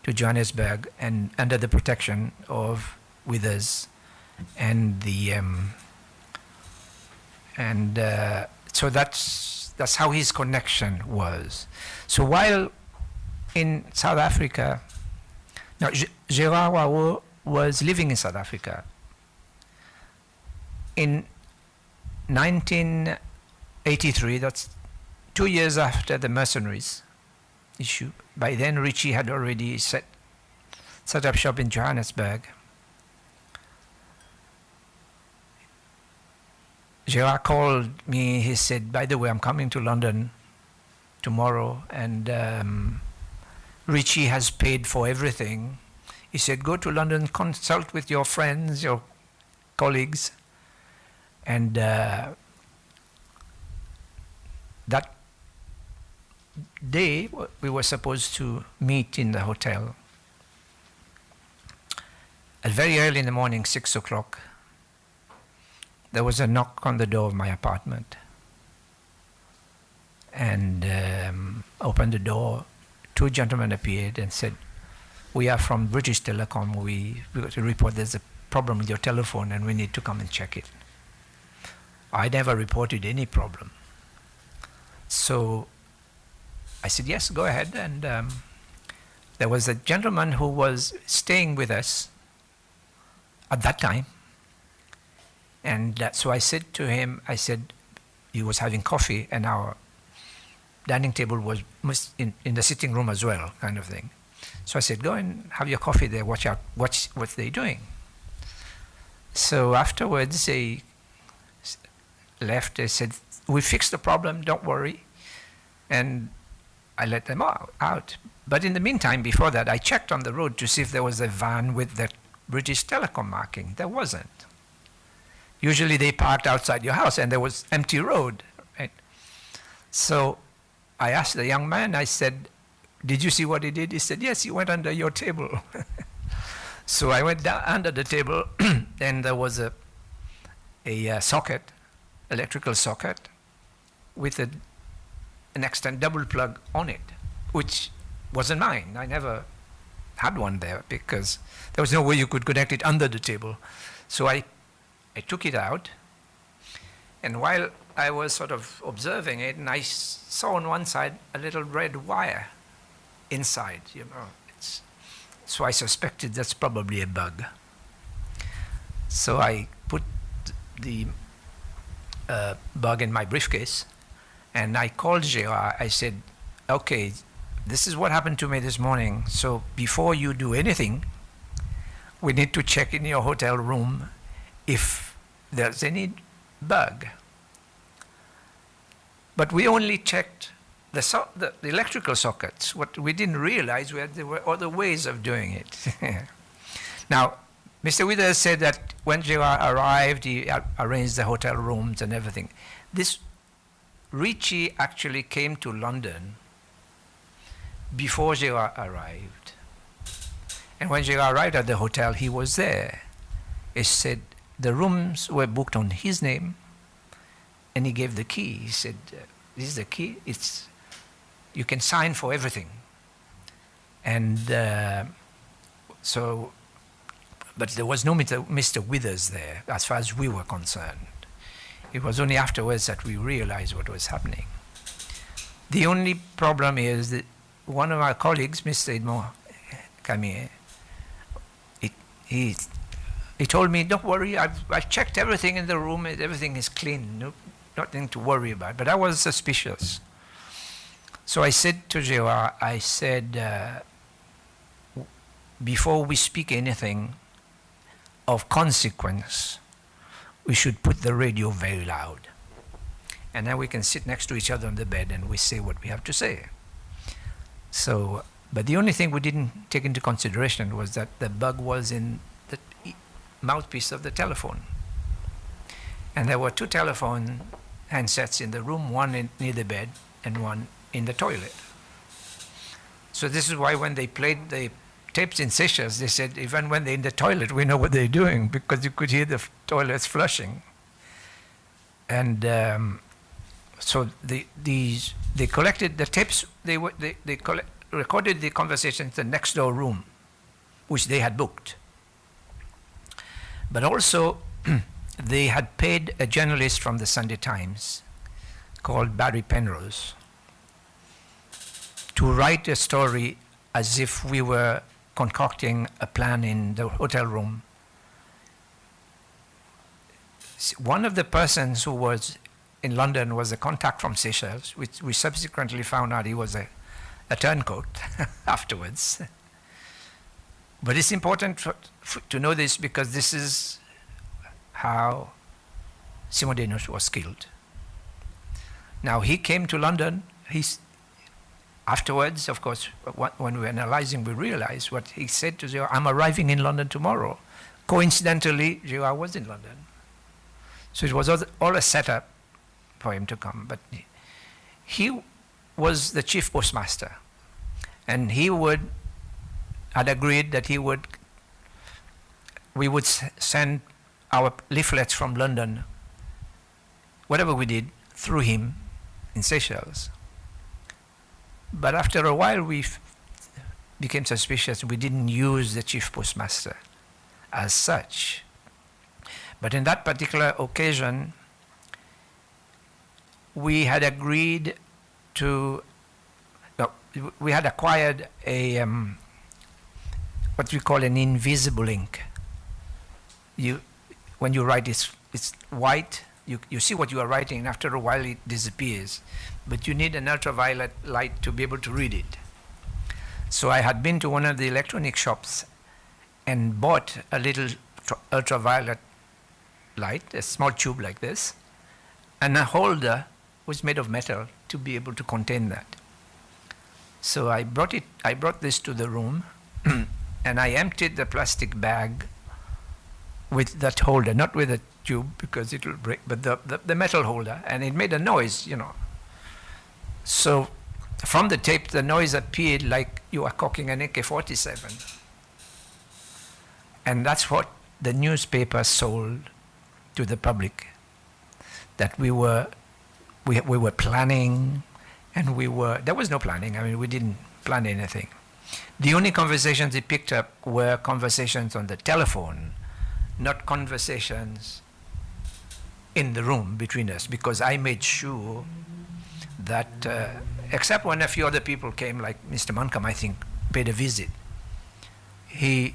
to Johannesburg, and under the protection of Withers and so that's how his connection was. So while in South Africa, now Gérard Wao was living in South Africa. In 1983, that's 2 years after the mercenaries issue, by then Ritchie had already set up shop in Johannesburg. Gérard called me, he said, by the way, I'm coming to London tomorrow, and Ritchie has paid for everything. He said, go to London, consult with your friends, your colleagues, and that day we were supposed to meet in the hotel. At very early in the morning, 6 o'clock, there was a knock on the door of my apartment. And opened the door. Two gentlemen appeared and said, we are from British Telecom. We got to report there's a problem with your telephone and we need to come and check it. I never reported any problem. So I said, yes, go ahead. And there was a gentleman who was staying with us at that time. And so I said to him, he was having coffee, and our dining table was in the sitting room as well, kind of thing. So I said, go and have your coffee there, watch out, watch what they're doing. So afterwards, they left, they said, we fixed the problem, don't worry. And I let them out. But in the meantime, before that, I checked on the road to see if there was a van with the British Telecom marking. There wasn't. Usually they parked outside your house and there was empty road, right? So I asked the young man, I said, did you see what he did? He said, yes, he went under your table. So I went down under the table and there was a a socket, electrical socket, with an extend double plug on it, which wasn't mine. I never had one there because there was no way you could connect it under the table. So I took it out, and while I was sort of observing it, and I saw on one side a little red wire inside, you know. So I suspected that's probably a bug. So I put the bug in my briefcase, and I called Gérard. I said, okay, this is what happened to me this morning. So before you do anything, we need to check in your hotel room if there's any bug. But we only checked the electrical sockets. What we didn't realize was there were other ways of doing it. Now, Mr. Withers said that when Gérard arrived, he arranged the hotel rooms and everything. This Ritchie actually came to London before Gérard arrived. And when Gérard arrived at the hotel, he was there. He said the rooms were booked on his name, and he gave the key. He said, this is the key. You can sign for everything. And but there was no Mr. Withers there, as far as we were concerned. It was only afterwards that we realized what was happening. The only problem is that one of our colleagues, Mr. Edmond Camille, he told me, don't worry, I've checked everything in the room, everything is clean, nothing to worry about. But I was suspicious. So I said to Gérard, I said, before we speak anything of consequence, we should put the radio very loud. And then we can sit next to each other on the bed and we say what we have to say. So, but the only thing we didn't take into consideration was that the bug was in the mouthpiece of the telephone. And there were two telephone handsets in the room, one near the bed and one in the toilet. So this is why when they played the tapes in Seychelles, they said even when they're in the toilet, we know what they're doing because you could hear the toilets flushing. And so they collected the tapes. They recorded the conversations in the next door room, which they had booked. But also, they had paid a journalist from the Sunday Times called Barry Penrose to write a story as if we were concocting a plan in the hotel room. One of the persons who was in London was a contact from Seychelles, which we subsequently found out he was a turncoat afterwards. But it's important to know this because this is how Simon was killed. Now he came to London. Afterwards, of course, when we were analyzing, we realized what he said to Gérard, I'm arriving in London tomorrow. Coincidentally, Gérard was in London. So it was all a setup for him to come. But he was the chief postmaster. And he had agreed that we would send our leaflets from London, whatever we did, through him in Seychelles. But after a while, we became suspicious. We didn't use the chief postmaster as such. But in that particular occasion, we had agreed to, we had acquired a, what we call an invisible ink. When you write, it's white. You see what you are writing, and after a while it disappears. But you need an ultraviolet light to be able to read it. So I had been to one of the electronic shops and bought a little ultraviolet light, a small tube like this, and a holder was made of metal to be able to contain that. So I brought this to the room, and I emptied the plastic bag with that holder, not with a tube because it will break, but the metal holder, and it made a noise, you know. So from the tape, the noise appeared like you are cocking an AK-47. And that's what the newspaper sold to the public that we were planning, and there was no planning. I mean, we didn't plan anything. The only conversations he picked up were conversations on the telephone, not conversations in the room between us, because I made sure that, except when a few other people came, like Mr. Moncombe, I think, paid a visit, we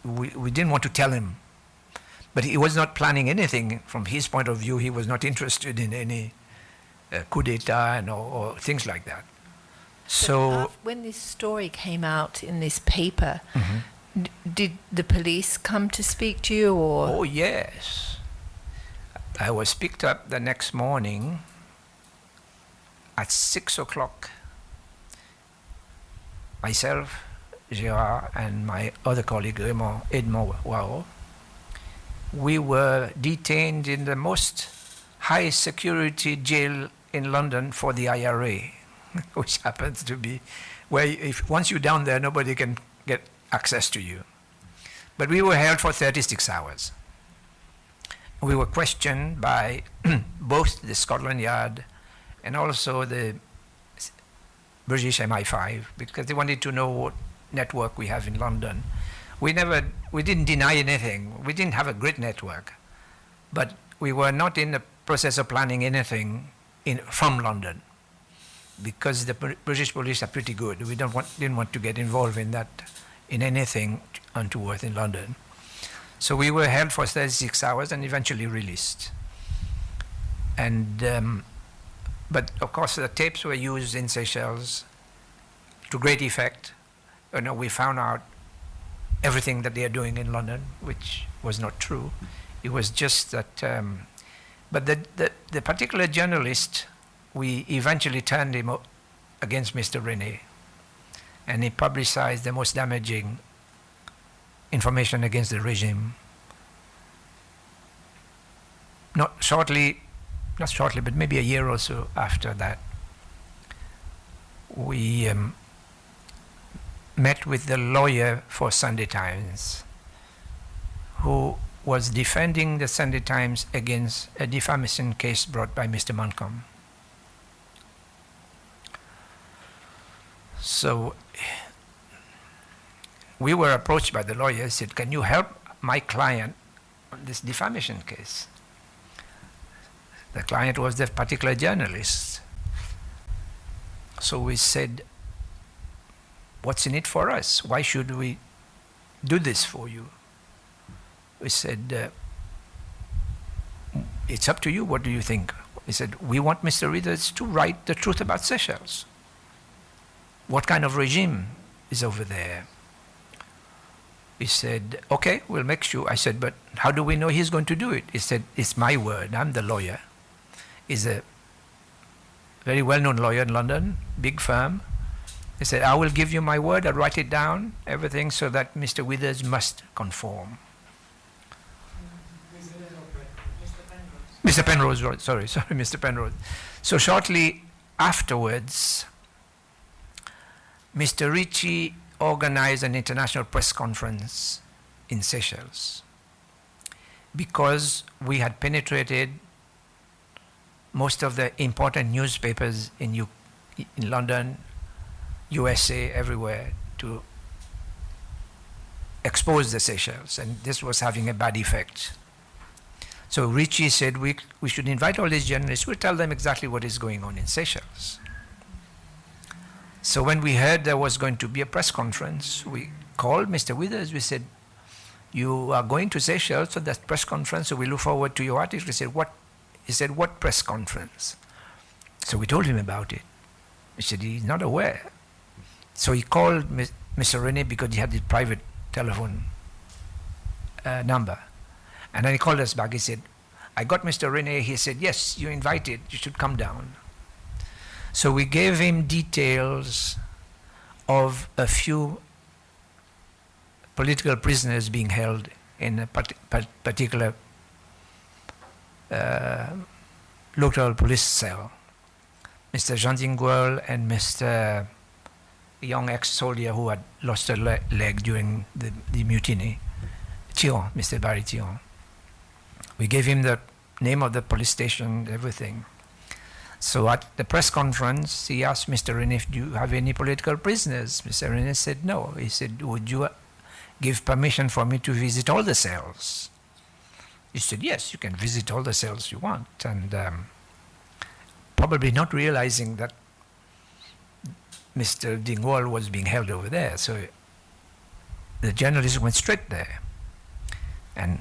didn't want to tell him. But he was not planning anything from his point of view. He was not interested in any coup d'etat or things like that. So when this story came out in this paper, did the police come to speak to you, or? Oh, yes. I was picked up the next morning at 6 o'clock. Myself, Gérard, and my other colleague, Edmond Wao, we were detained in the most high security jail in London for the IRA, which happens to be where once you're down there, nobody can get access to you. But we were held for 36 hours. We were questioned by both the Scotland Yard and also the British MI5, because they wanted to know what network we have in London. We didn't deny anything. We didn't have a great network, but we were not in the process of planning anything from London, because the British police are pretty good. We didn't want to get involved in anything untoward in London. So we were held for 36 hours and eventually released. And but of course the tapes were used in Seychelles to great effect. We found out everything that they are doing in London, which was not true. It was just that, but the particular journalist, we eventually turned him against Mr. René, and he publicized the most damaging information against the regime. Not shortly, but maybe a year or so after that, we met with the lawyer for Sunday Times, who was defending the Sunday Times against a defamation case brought by Mr. Moncombe. So we were approached by the lawyer. He said, "Can you help my client on this defamation case?" The client was the particular journalist. So we said, "What's in it for us? Why should we do this for you?" We said, "It's up to you. What do you think?" He said, "We want Mr. Withers to write the truth about Seychelles. What kind of regime is over there?" He said, "Okay, we'll make sure." I said, "But how do we know he's going to do it?" He said, "It's my word. I'm the lawyer." He's a very well-known lawyer in London, big firm. He said, "I will give you my word. I'll write it down, everything, so that Mr. Withers must conform." Mr. Penrose wrote, sorry, Mr. Penrose. So shortly afterwards, Mr. Ritchie organized an international press conference in Seychelles, because we had penetrated most of the important newspapers in London, USA, everywhere, to expose the Seychelles, and this was having a bad effect. So Ritchie said we should invite all these journalists, we'll tell them exactly what is going on in Seychelles. So when we heard there was going to be a press conference, we called Mr. Withers. We said, "You are going to Seychelles for that press conference, so we look forward to your article." He said, "What?" He said, "What press conference?" So we told him about it. He said he's not aware. So he called Mr. René, because he had his private telephone number. And then he called us back. He said, "I got Mr. René." He said, "Yes, you're invited. You should come down." So we gave him details of a few political prisoners being held in a particular local police cell. Mr. Jean Dinguel and Mr. young ex-soldier who had lost a leg during the mutiny, Thion, Mr. Barry Thion. We gave him the name of the police station, everything. So at the press conference, he asked Mr. Renif, do you have any political prisoners? Mr. Renif said no. He said, would you give permission for me to visit all the cells? He said, yes, you can visit all the cells you want. And probably not realizing that Mr. Dingwall was being held over there. So the journalist went straight there and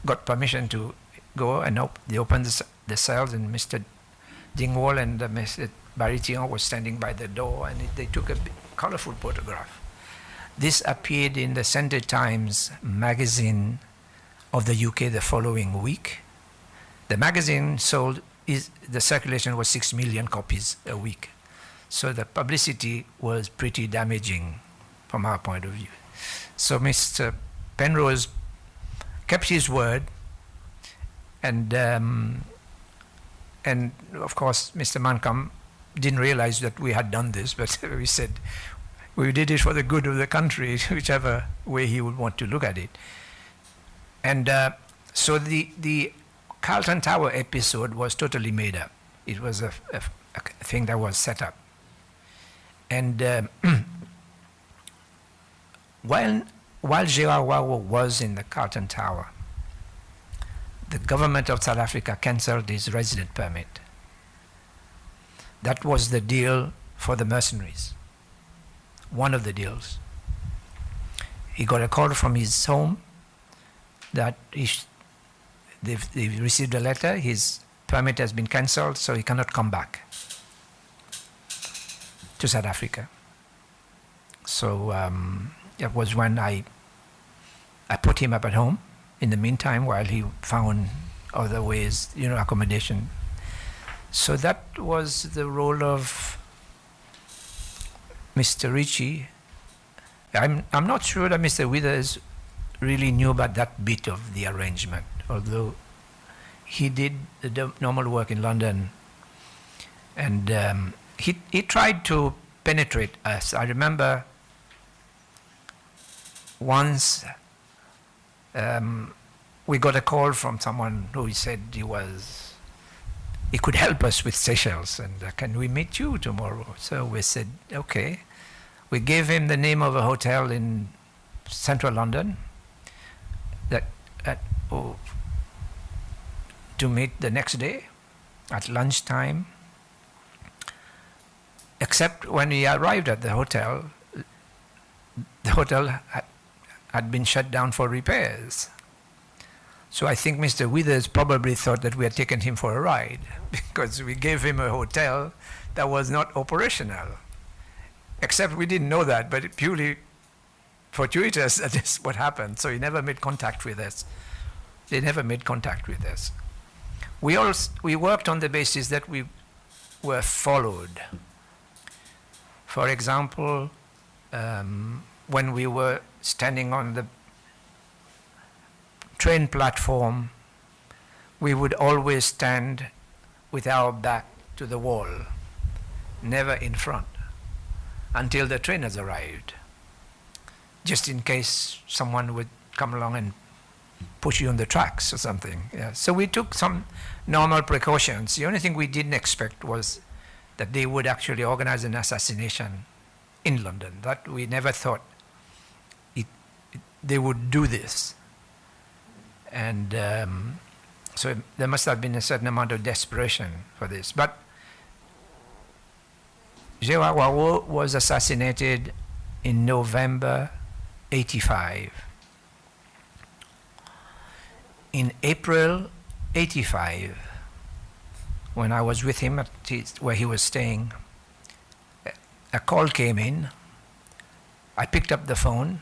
got permission to go, and they opened the cells, and Mr. Dingwall and Mr. Barry Tion was standing by the door, and they took a colorful photograph. This appeared in the Sunday Times magazine of the UK the following week. The magazine the circulation was 6 million copies a week. So the publicity was pretty damaging from our point of view. So Mr. Penrose kept his word, and of course Mr. Mancom didn't realize that we had done this, but we said we did it for the good of the country, whichever way he would want to look at it. And so the Carlton Tower episode was totally made up. It was a thing that was set up. And while Gerard Wawo was in the Carlton Tower, the government of South Africa cancelled his resident permit. That was the deal for the mercenaries. One of the deals. He got a call from his home that they've received a letter, his permit has been cancelled, so he cannot come back to South Africa. So that was when I put him up at home in the meantime while he found other ways, accommodation. So that was the role of Mr. Ritchie. I'm not sure that Mr. Withers really knew about that bit of the arrangement, although he did the normal work in London, and he tried to penetrate us. I remember once we got a call from someone who said he could help us with Seychelles, and can we meet you tomorrow? So we said, okay. We gave him the name of a hotel in central London to meet the next day at lunchtime. Except when he arrived at the hotel had been shut down for repairs. So I think Mr. Withers probably thought that we had taken him for a ride because we gave him a hotel that was not operational. Except we didn't know that, but it purely fortuitous that is what happened. So he never made contact with us. They never made contact with us. We worked on the basis that we were followed. For example, when we were standing on the train platform, we would always stand with our back to the wall, never in front, until the trainers arrived, just in case someone would come along and push you on the tracks or something. Yeah. So we took some normal precautions. The only thing we didn't expect was that they would actually organize an assassination in London. That we never thought they would do this. And so there must have been a certain amount of desperation for this. But Gerard Wawo was assassinated in November 85. In April 85, when I was with him at where he was staying, a call came in. I picked up the phone,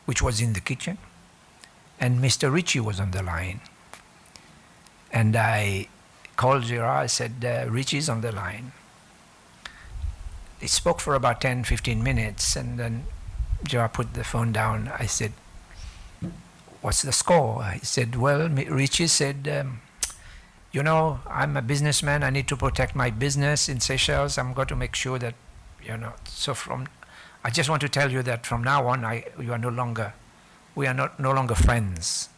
which was in the kitchen, and Mr. Ritchie was on the line. And I called Gerard, I said, Ritchie's on the line. He spoke for about 10, 15 minutes, and then Gerard put the phone down. I said, what's the score? He said, well, Ritchie said, I'm a businessman. I need to protect my business in Seychelles. I'm going to make sure that, so I just want to tell you that from now on, we are no longer friends.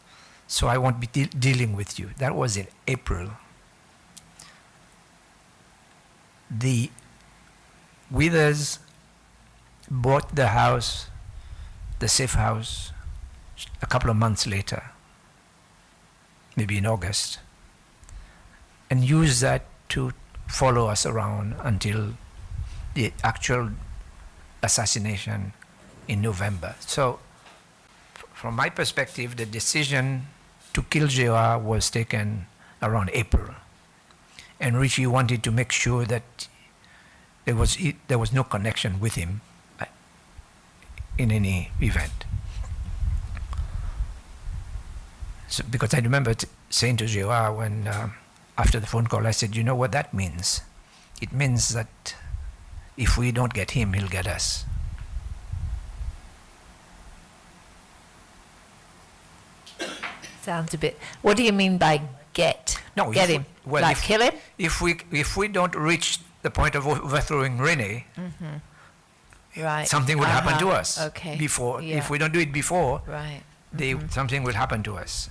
so I won't be dealing with you. That was in April. The Withers bought the house, the safe house, a couple of months later, maybe in August, and used that to follow us around until the actual assassination in November. So, from my perspective, the decision to kill Chow was taken around April. And Richie wanted to make sure that there was no connection with him in any event. So, because I remember saying to Chow when, after the phone call, I said, you know what that means? It means that if we don't get him, he'll get us. Sounds a bit. What do you mean by get? No, Get if him? we- well, like if- kill him? If we don't reach the point of overthrowing Rene, Right. something will happen to us. Okay. Before, Yeah. if we don't do it before, Right. something will happen to us.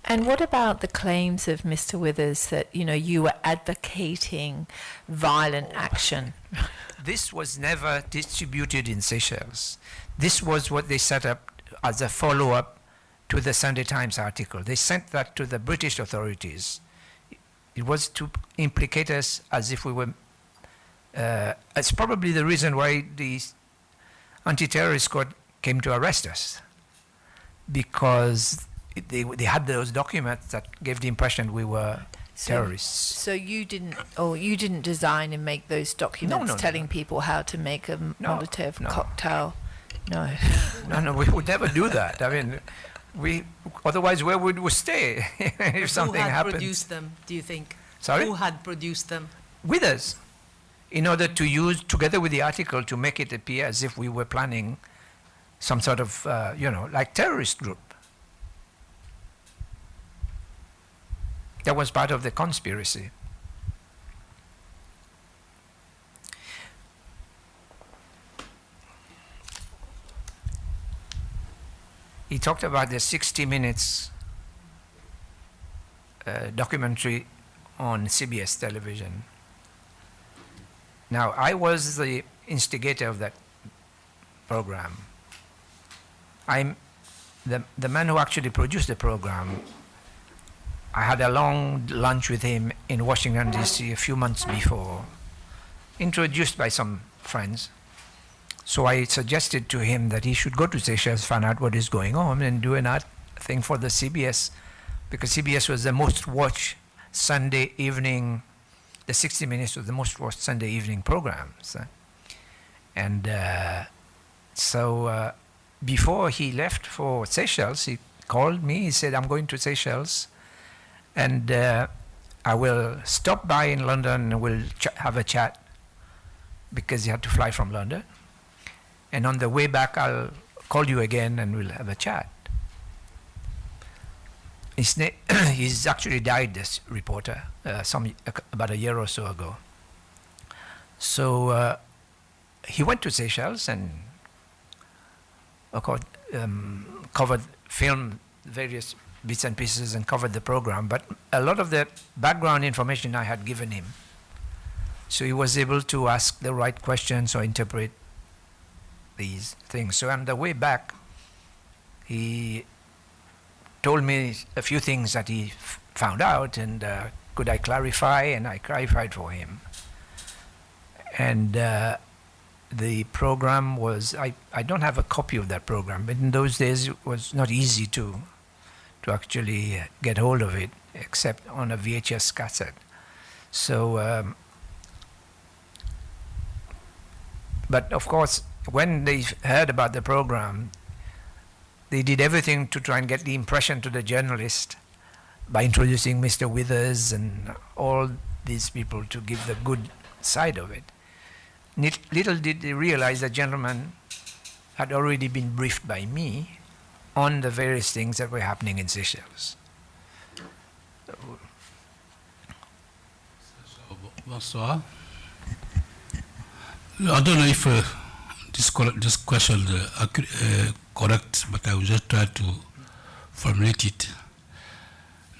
And what about the claims of Mr. Withers that, you know, you were advocating violent action? This was never distributed in Seychelles. This was what they set up as a follow-up to the Sunday Times article. They sent that to the British authorities. It was to implicate us as if we were. It's probably the reason why the anti-terrorist court came to arrest us, because they had those documents that gave the impression we were terrorists. So you didn't design and make those documents no, telling people how to make a Molotov cocktail? No. No, we would never do that. I mean, otherwise where would we stay if something Who had happened? produced them, do you think? Sorry? Who had produced them? With us, in order to use, together with the article, to make it appear as if we were planning some sort of, like terrorist group. That was part of the conspiracy. He talked about the 60 minutes documentary on CBS television. Now, I was the instigator of that program. I'm the man who actually produced the program. I had a long lunch with him in Washington, D.C. a few months before, introduced by some friends. So I suggested to him that he should go to Seychelles, find out what is going on, and do an art thing for the CBS, because CBS was the most watched Sunday evening, the 60 Minutes was the most watched Sunday evening programs. And so before he left for Seychelles, he called me, he said, I'm going to Seychelles, and I will stop by in London and we'll have a chat, because he had to fly from London. And on the way back, I'll call you again and we'll have a chat. He's actually died, this reporter, about a year or so ago. So he went to Seychelles and filmed various bits and pieces and covered the program, but a lot of the background information I had given him. So he was able to ask the right questions or interpret these things. So on the way back, he told me a few things that he found out, and could I clarify, and I clarified for him. And the program was, I don't have a copy of that program, but in those days it was not easy to actually get hold of it, except on a VHS cassette. So, but of course, when they heard about the program, they did everything to try and get the impression to the journalist by introducing Mr. Withers and all these people to give the good side of it. Little did they realize the gentleman had already been briefed by me on the various things that were happening in Seychelles. Bonsoir. I don't know if this question is correct, but I will just try to formulate it.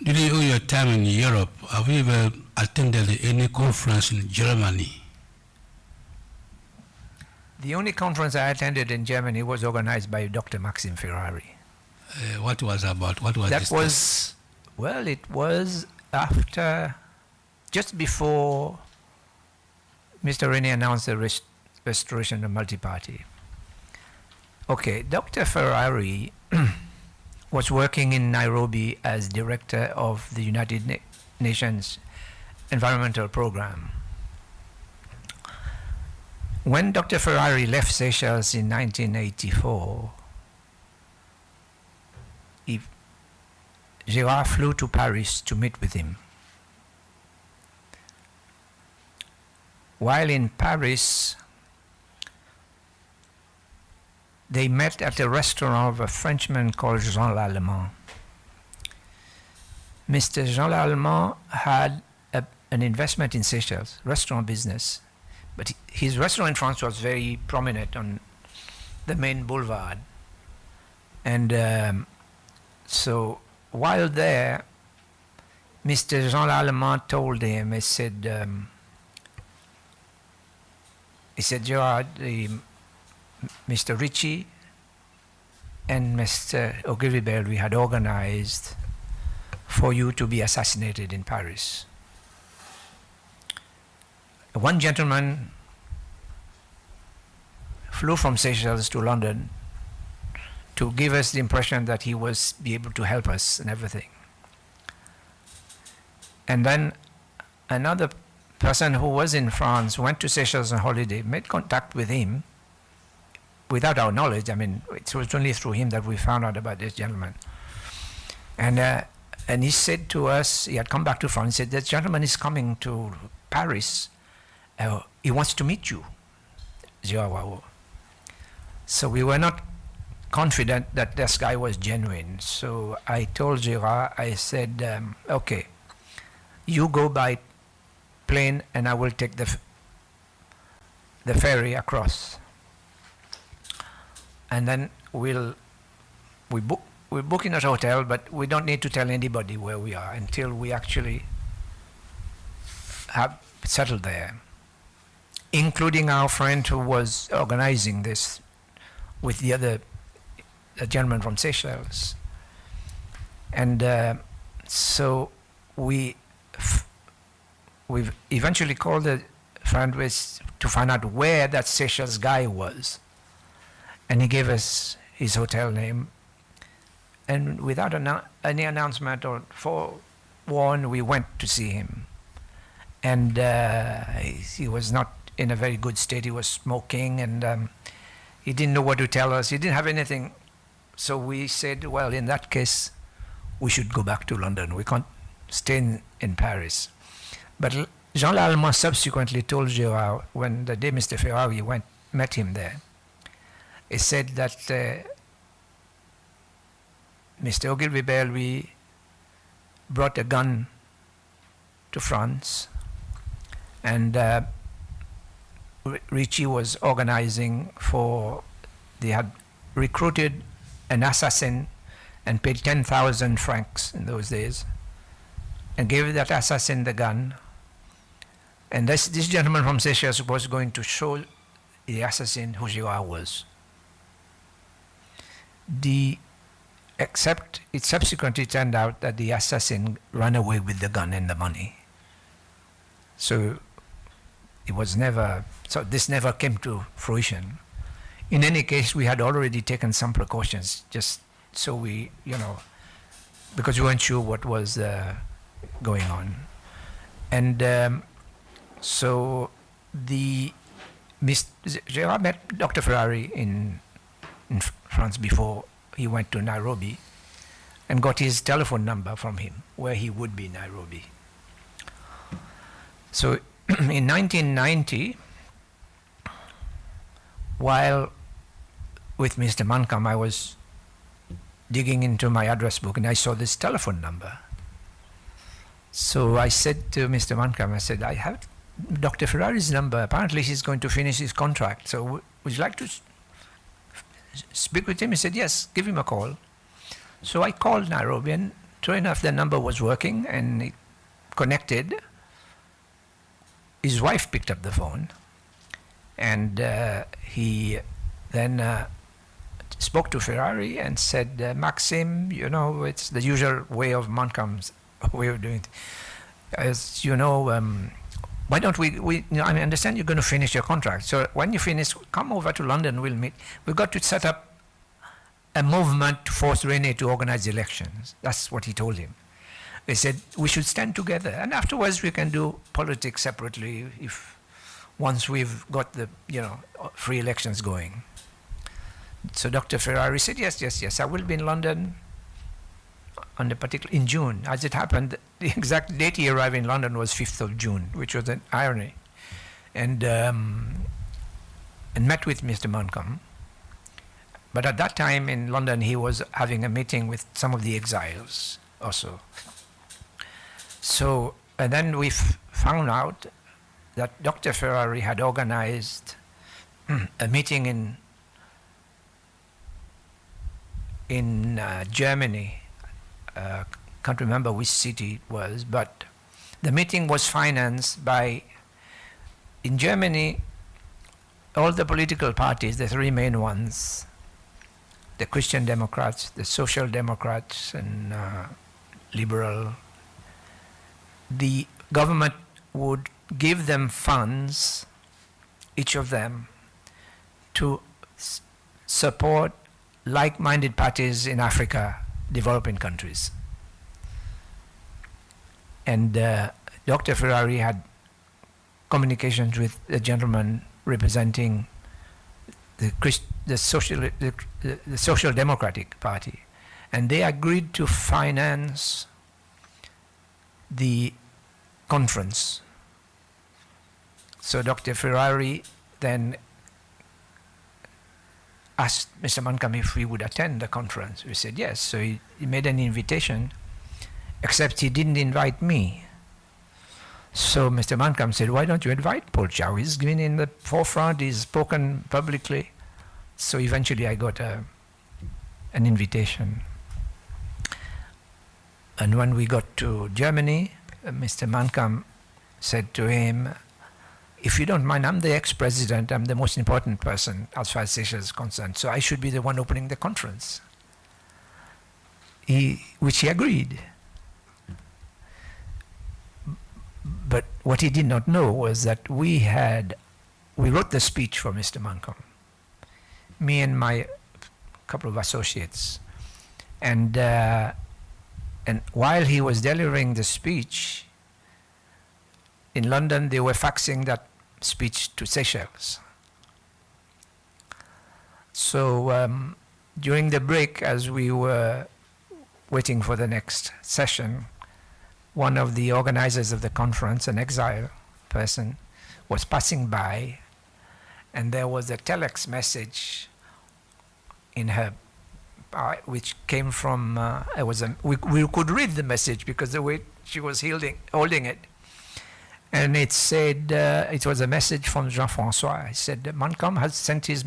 During your time in Europe, have you ever attended any conference in Germany? The only conference I attended in Germany was organized by Dr. Maxime Ferrari. What was about? What was That this? was, well, it was after, just before Mr. Rennie announced the restoration of multi-party. Okay, Dr. Ferrari was working in Nairobi as director of the United Nations Environmental Program. When Dr. Ferrari left Seychelles in 1984, Gérard flew to Paris to meet with him. While in Paris, they met at a restaurant of a Frenchman called Jean Lallemand. Mr. Jean Lallemand had an investment in Seychelles, restaurant business, but his restaurant in France was very prominent on the main boulevard. And so while there, Mr. Jean Lallemand told him, he said, Gerard, Mr. Ritchie and Mr. Ogilvy we had organized for you to be assassinated in Paris. One gentleman flew from Seychelles to London to give us the impression that he was be able to help us and everything. And then another person who was in France went to Seychelles on holiday, made contact with him without our knowledge. I mean, it was only through him that we found out about this gentleman. And he said to us, he had come back to France, he said, this gentleman is coming to Paris. He wants to meet you. So we were not confident that this guy was genuine. So I told Gérard, I said, okay, you go by plane and I will take the ferry across. And then we'll book in a hotel, but we don't need to tell anybody where we are until we actually have settled there, including our friend who was organizing this with the other gentleman from Seychelles. And so we've eventually called the friend to find out where that Seychelles guy was. And he gave us his hotel name. And without any announcement or forewarned, we went to see him. And he was not in a very good state. He was smoking, and he didn't know what to tell us. He didn't have anything. So we said, well, in that case, we should go back to London. We can't stay in Paris. But Jean Lallemand subsequently told Gérard, when the day Mr. Ferrari met him there, he said that Mr. Ogilvy brought a gun to France, and Ritchie was organizing they had recruited an assassin and paid 10,000 francs in those days, and gave that assassin the gun. And this gentleman from Seychelles was going to show the assassin who Gérard was. Except it subsequently turned out that the assassin ran away with the gun and the money. So this never came to fruition. In any case, we had already taken some precautions, just so we, because we weren't sure what was going on. And so Gérard met Dr. Ferrari in France before he went to Nairobi, and got his telephone number from him, where he would be in Nairobi. So in 1990, while with Mr. Mankam, I was digging into my address book, and I saw this telephone number. So I said to Mr. Mankam, I said, I have Dr. Ferrari's number. Apparently he's going to finish his contract. So would you like to speak with him? He said, yes, give him a call. So I called Nairobi, and True enough, the number was working and it connected. His wife picked up the phone, and he then spoke to Ferrari and said, Maxim, you know, it's the usual way of Montcalm's way of doing it. As you know, why don't we you know, I understand you're going to finish your contract. So when you finish, come over to London, we'll meet. We've got to set up a movement to force Rene to organize elections. That's what he told him. They said, we should stand together. And afterwards, we can do politics separately if once we've got the, you know, free elections going. So Dr. Ferrari said, yes, I will be in London on in June. As it happened, the exact date he arrived in London was 5th of June, which was an irony. And met with Mr. Montcalm. But at that time in London, he was having a meeting with some of the exiles also. So, and then we found out that Dr. Ferrari had organized a meeting in Germany. Can't remember which city it was, but the meeting was financed by, in Germany, all the political parties, the three main ones, the Christian Democrats, the Social Democrats, and Liberal, the government would give them funds, each of them, to support like-minded parties in Africa, developing countries. And Dr. Ferrari had communications with the gentleman representing the Social Democratic Party, and they agreed to finance the conference. So Dr. Ferrari then asked Mr. Montcalm if we would attend the conference. We said yes. So he made an invitation, except he didn't invite me. So Mr. Montcalm said, why don't you invite Paul Chow? He's been in the forefront, he's spoken publicly. So eventually I got an invitation. And when we got to Germany, Mr. Montcalm said to him, if you don't mind, I'm the ex-president, I'm the most important person as far as Seychelles is concerned, so I should be the one opening the conference. Which he agreed. But what he did not know was that we wrote the speech for Mr. Montcalm, me and my couple of associates. And while he was delivering the speech, in London they were faxing that speech to Seychelles. So during the break, as we were waiting for the next session, one of the organizers of the conference, an exile person, was passing by, and there was a telex message in her, which came from, we could read the message because the way she was holding it. And it said, it was a message from Jean-François. He said, Montcalm has sent his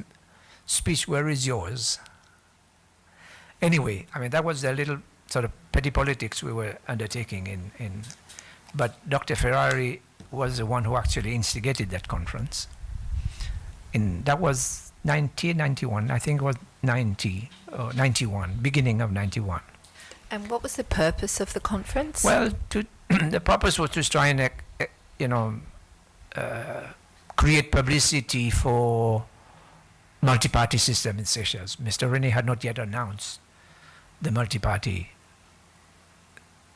speech, where is yours? Anyway, I mean, that was the little sort of petty politics we were undertaking but Dr. Ferrari was the one who actually instigated that conference. That was 1991, I think it was 91, beginning of 91. And what was the purpose of the conference? Well, the purpose was to try and, create publicity for multi-party system in Seychelles. Mr. Rene had not yet announced the multi-party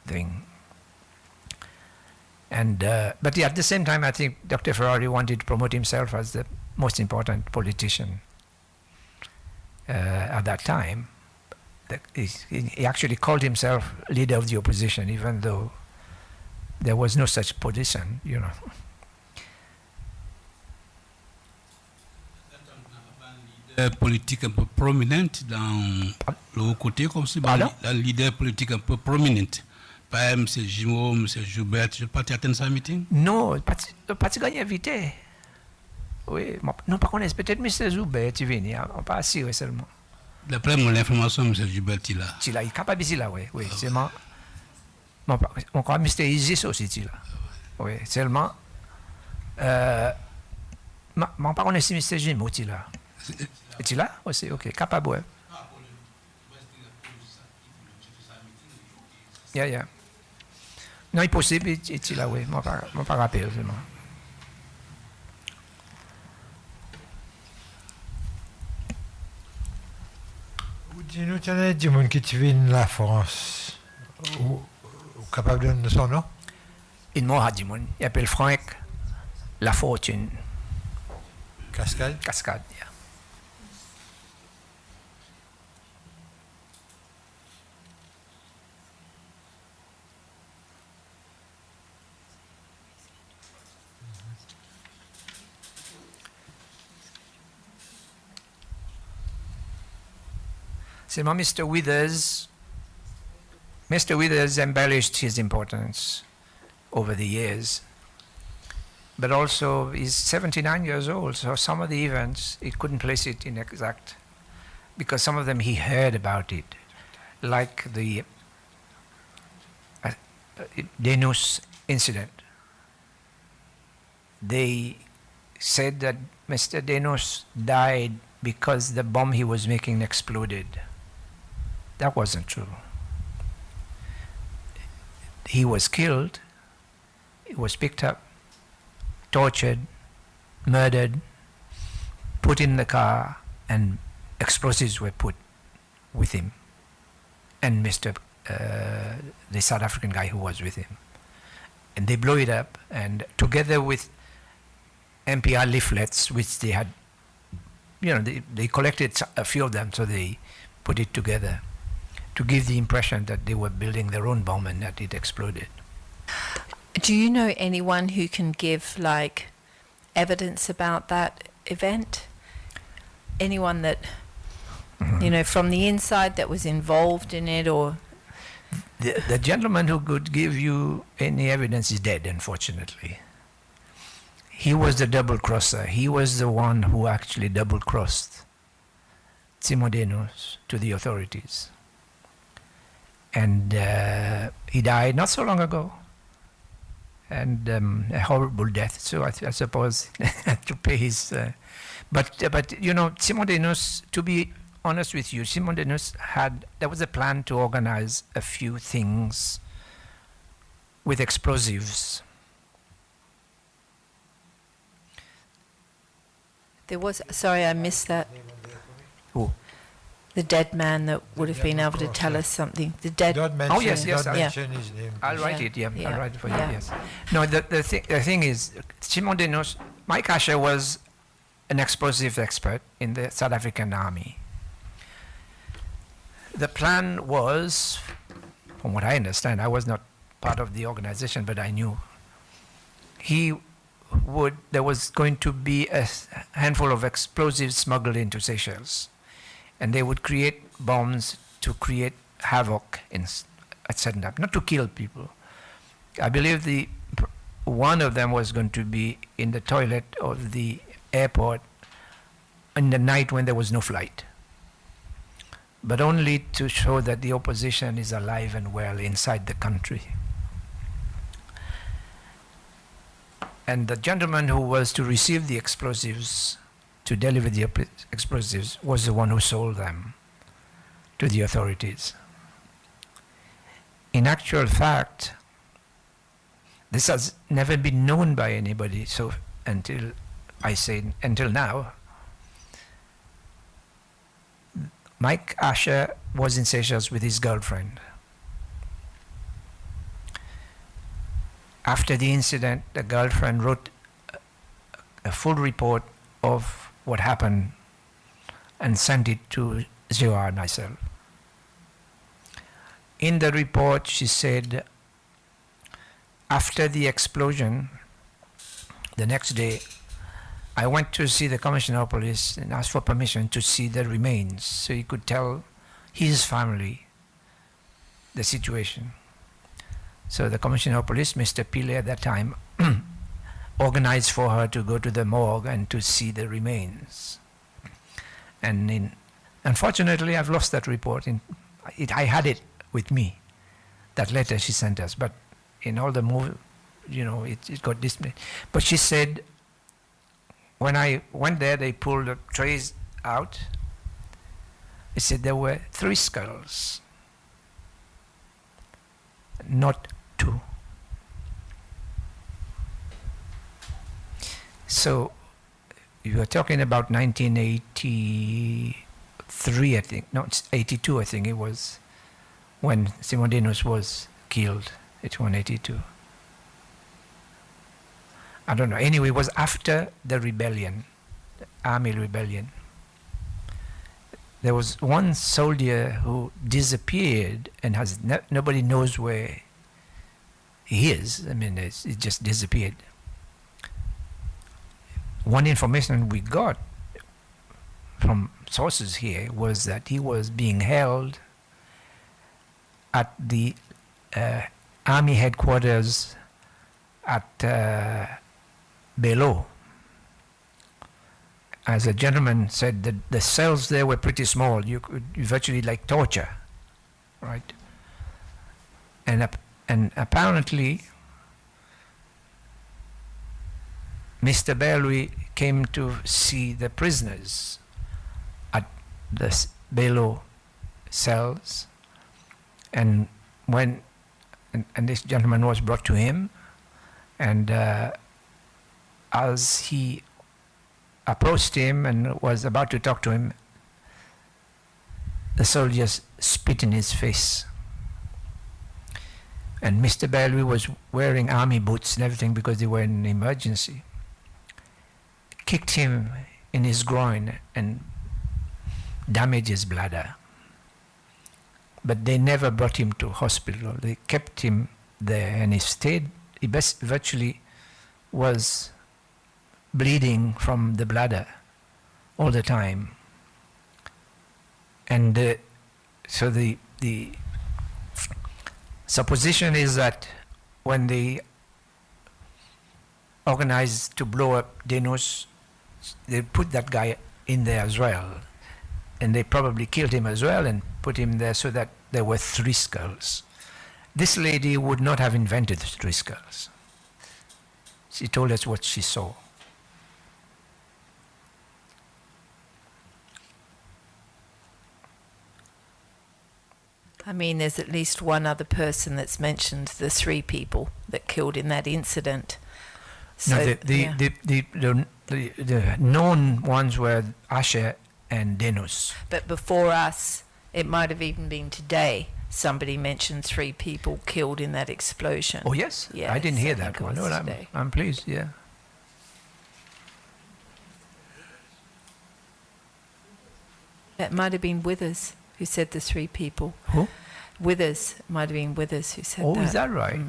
thing. And but at the same time, I think Dr. Ferrari wanted to promote himself as the most important politician at that time. He actually called himself leader of the opposition, even though there was no such position, you know. Politique un peu prominente dans le côté comme si un leader politique un peu prominente. Pas M. Jimo, M. Joubert, je ne pas attendre sa meeting? Non, pas gagné invité. Oui, non, par contre, peut-être M. Joubert, tu viens, on pas assuré seulement. D'après mon information, M. Joubert, il est là. Il est capable de là, oui, c'est moi. on croit Mr. Isis aussi, là. Oui, seulement, mon pas connaît si Mr. Jim aussi, là. Est-il là aussi? Ok, capable, ouais. Yeah. Non, il est possible, est-il là, oui. Mon pas rappel, seulement. Dis-nous, tu as des gens qui viennent de la France, ou capable de donner son nom? Il m'a dit, il appelle Franck La Fortune. Cascade? Cascade, yeah. Seulement, Mr. Withers embellished his importance over the years. But also, he's 79 years old, so some of the events, he couldn't place it in exact, because some of them he heard about it, like the TRNUC incident. They said that Mr. TRNUC died because the bomb he was making exploded. That wasn't true. He was killed, he was picked up, tortured, murdered, put in the car, and explosives were put with him and the South African guy who was with him. And they blew it up, and together with MPR leaflets, which they had, they collected a few of them, so they put it together to give the impression that they were building their own bomb and that it exploded. Do you know anyone who can give like evidence about that event? Anyone that from the inside that was involved in it, or the gentleman who could give you any evidence is dead, unfortunately. He was the double crosser. He was the one who actually double crossed TRNUC to the authorities. And he died not so long ago, and a horrible death. So I suppose had to pay his. But TRNUC, to be honest with you, TRNUC there was a plan to organize a few things with explosives. there was? Sorry, I missed that. Who? The dead man that would have been able to tell us something. The dead. Don't mention, Oh, yes, don't yeah. mention his name. I'll please. write it, yeah. Yeah. I'll write it for Yeah. you, yes. No, the thing is, Mike Asher was an explosive expert in the South African army. The plan was, from what I understand, I was not part of the organization, but I knew, there was going to be a handful of explosives smuggled into Seychelles, and they would create bombs to create havoc at setting up, not to kill people. I believe one of them was going to be in the toilet of the airport in the night when there was no flight, but only to show that the opposition is alive and well inside the country. And the gentleman who was to receive the explosives, to deliver the explosives, was the one who sold them to the authorities. In actual fact, this has never been known by anybody, so until now, Mike Asher was in Seychelles with his girlfriend. After the incident, the girlfriend wrote a full report of what happened and sent it to Zioa and myself. In the report, she said, after the explosion, the next day, I went to see the Commissioner of Police and asked for permission to see the remains so he could tell his family the situation. So the Commissioner of Police, Mr. Pile at that time, organized for her to go to the morgue and to see the remains. And unfortunately, I've lost that report. I had it with me, that letter she sent us. But in all the movie, it got displayed. But she said, when I went there, they pulled the trays out. They said there were 3 skulls, not 2. So you were talking about 1983, I think. No, it's 82, I think it was, when Simon Denous was killed. It's 182. I don't know. Anyway, it was after the rebellion, the army rebellion. There was one soldier who disappeared and nobody knows where he is. I mean, it just disappeared. One information we got from sources here was that he was being held at the army headquarters at Belo. As a gentleman said, the cells there were pretty small. You could virtually like torture, right? And apparently, Mr. Belwi came to see the prisoners at the Belo cells, and this gentleman was brought to him, and as he approached him and was about to talk to him, the soldiers spit in his face. And Mr. Belwi was wearing army boots and everything because they were in an emergency. Kicked him in his groin and damaged his bladder. But they never brought him to hospital. They kept him there, and he stayed. He virtually was bleeding from the bladder all the time. And so the supposition is that when they organized to blow up Denous, they put that guy in there as well. And they probably killed him as well and put him there so that there were 3 skulls. This lady would not have invented 3 skulls. She told us what she saw. I mean, there's at least one other person that's mentioned the 3 people that killed in that incident. So, No, the known ones were Asher and Denous. But before us, it might have even been today, somebody mentioned 3 people killed in that explosion. Oh yes, Yes, I didn't hear I that think it one. was No, today. I'm pleased. Yeah. It might have been Withers who said the 3 people. Who? Withers, might have been Withers who said Oh, that. is that right?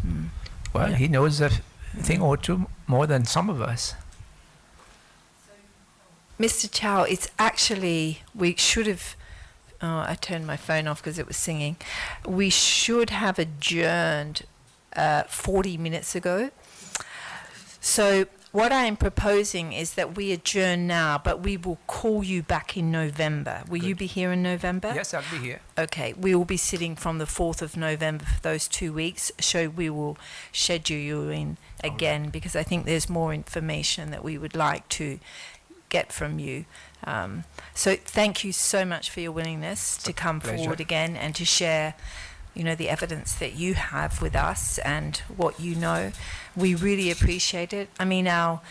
Mm. Well, Yeah. he knows a thing or two more than some of us. Mr. Chow, it's actually, we should have, I turned my phone off because it was singing. We should have adjourned 40 minutes ago. So what I am proposing is that we adjourn now, but we will call you back in November. Will you be here in November? Yes, I'll be here. Okay, we will be sitting from the 4th of November for those 2 weeks, so we will schedule you in again because I think there's more information that we would like to get from you. So thank you so much for your willingness to come pleasure. forward again and to share, the evidence that you have with us and what you know. We really appreciate it. I mean, our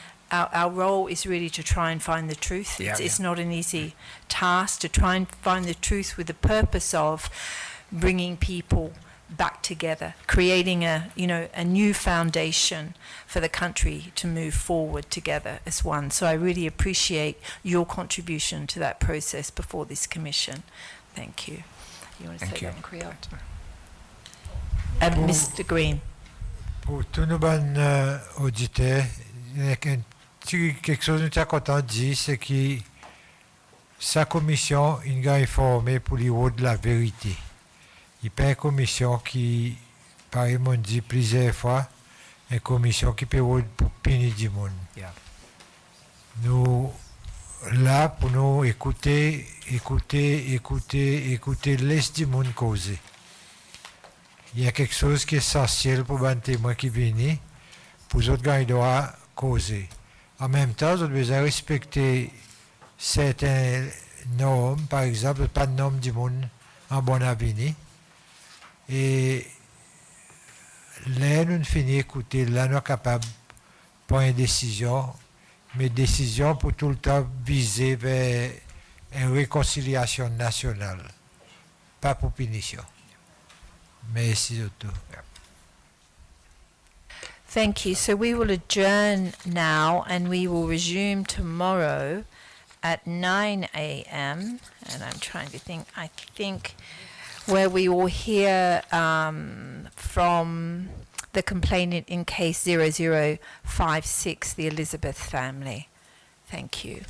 role is really to try and find the truth. Yeah, It's not an easy task to try and find the truth with the purpose of bringing people back together, creating a new foundation for the country to move forward together as one. So I really appreciate your contribution to that process before this commission. Thank you. You want to Thank say you. that in Creole? Mr. Green. Pour tous nos bonnes auditeurs, il y a quelque chose que nous sommes contents de dire, c'est que sa commission, il a informé pour les hauts de la vérité. Il n'y a pas une commission qui, par exemple, dit plusieurs fois, une commission qui peut pour punir du monde. Yeah. Nous, là, pour nous écouter l'est du monde causer. il y a quelque chose qui est essentiel pour les témoins qui viennent, pour les autres gars, ils doivent causer. En même temps, ils doivent besoin respecter certaines normes, par exemple, pas de normes du monde en bon avenir. Et là, nous finissons d'écouter, là, nous sommes capables de prendre une décision, mais décision pour tout le temps viser vers une réconciliation nationale, pas pour punition. Merci surtout. Thank you. So we will adjourn now and we will resume tomorrow at 9 a.m. And I'm trying to think, I think where we will hear from the complainant in case 0056, the Elizabeth family. Thank you.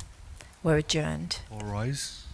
We're adjourned. All rise.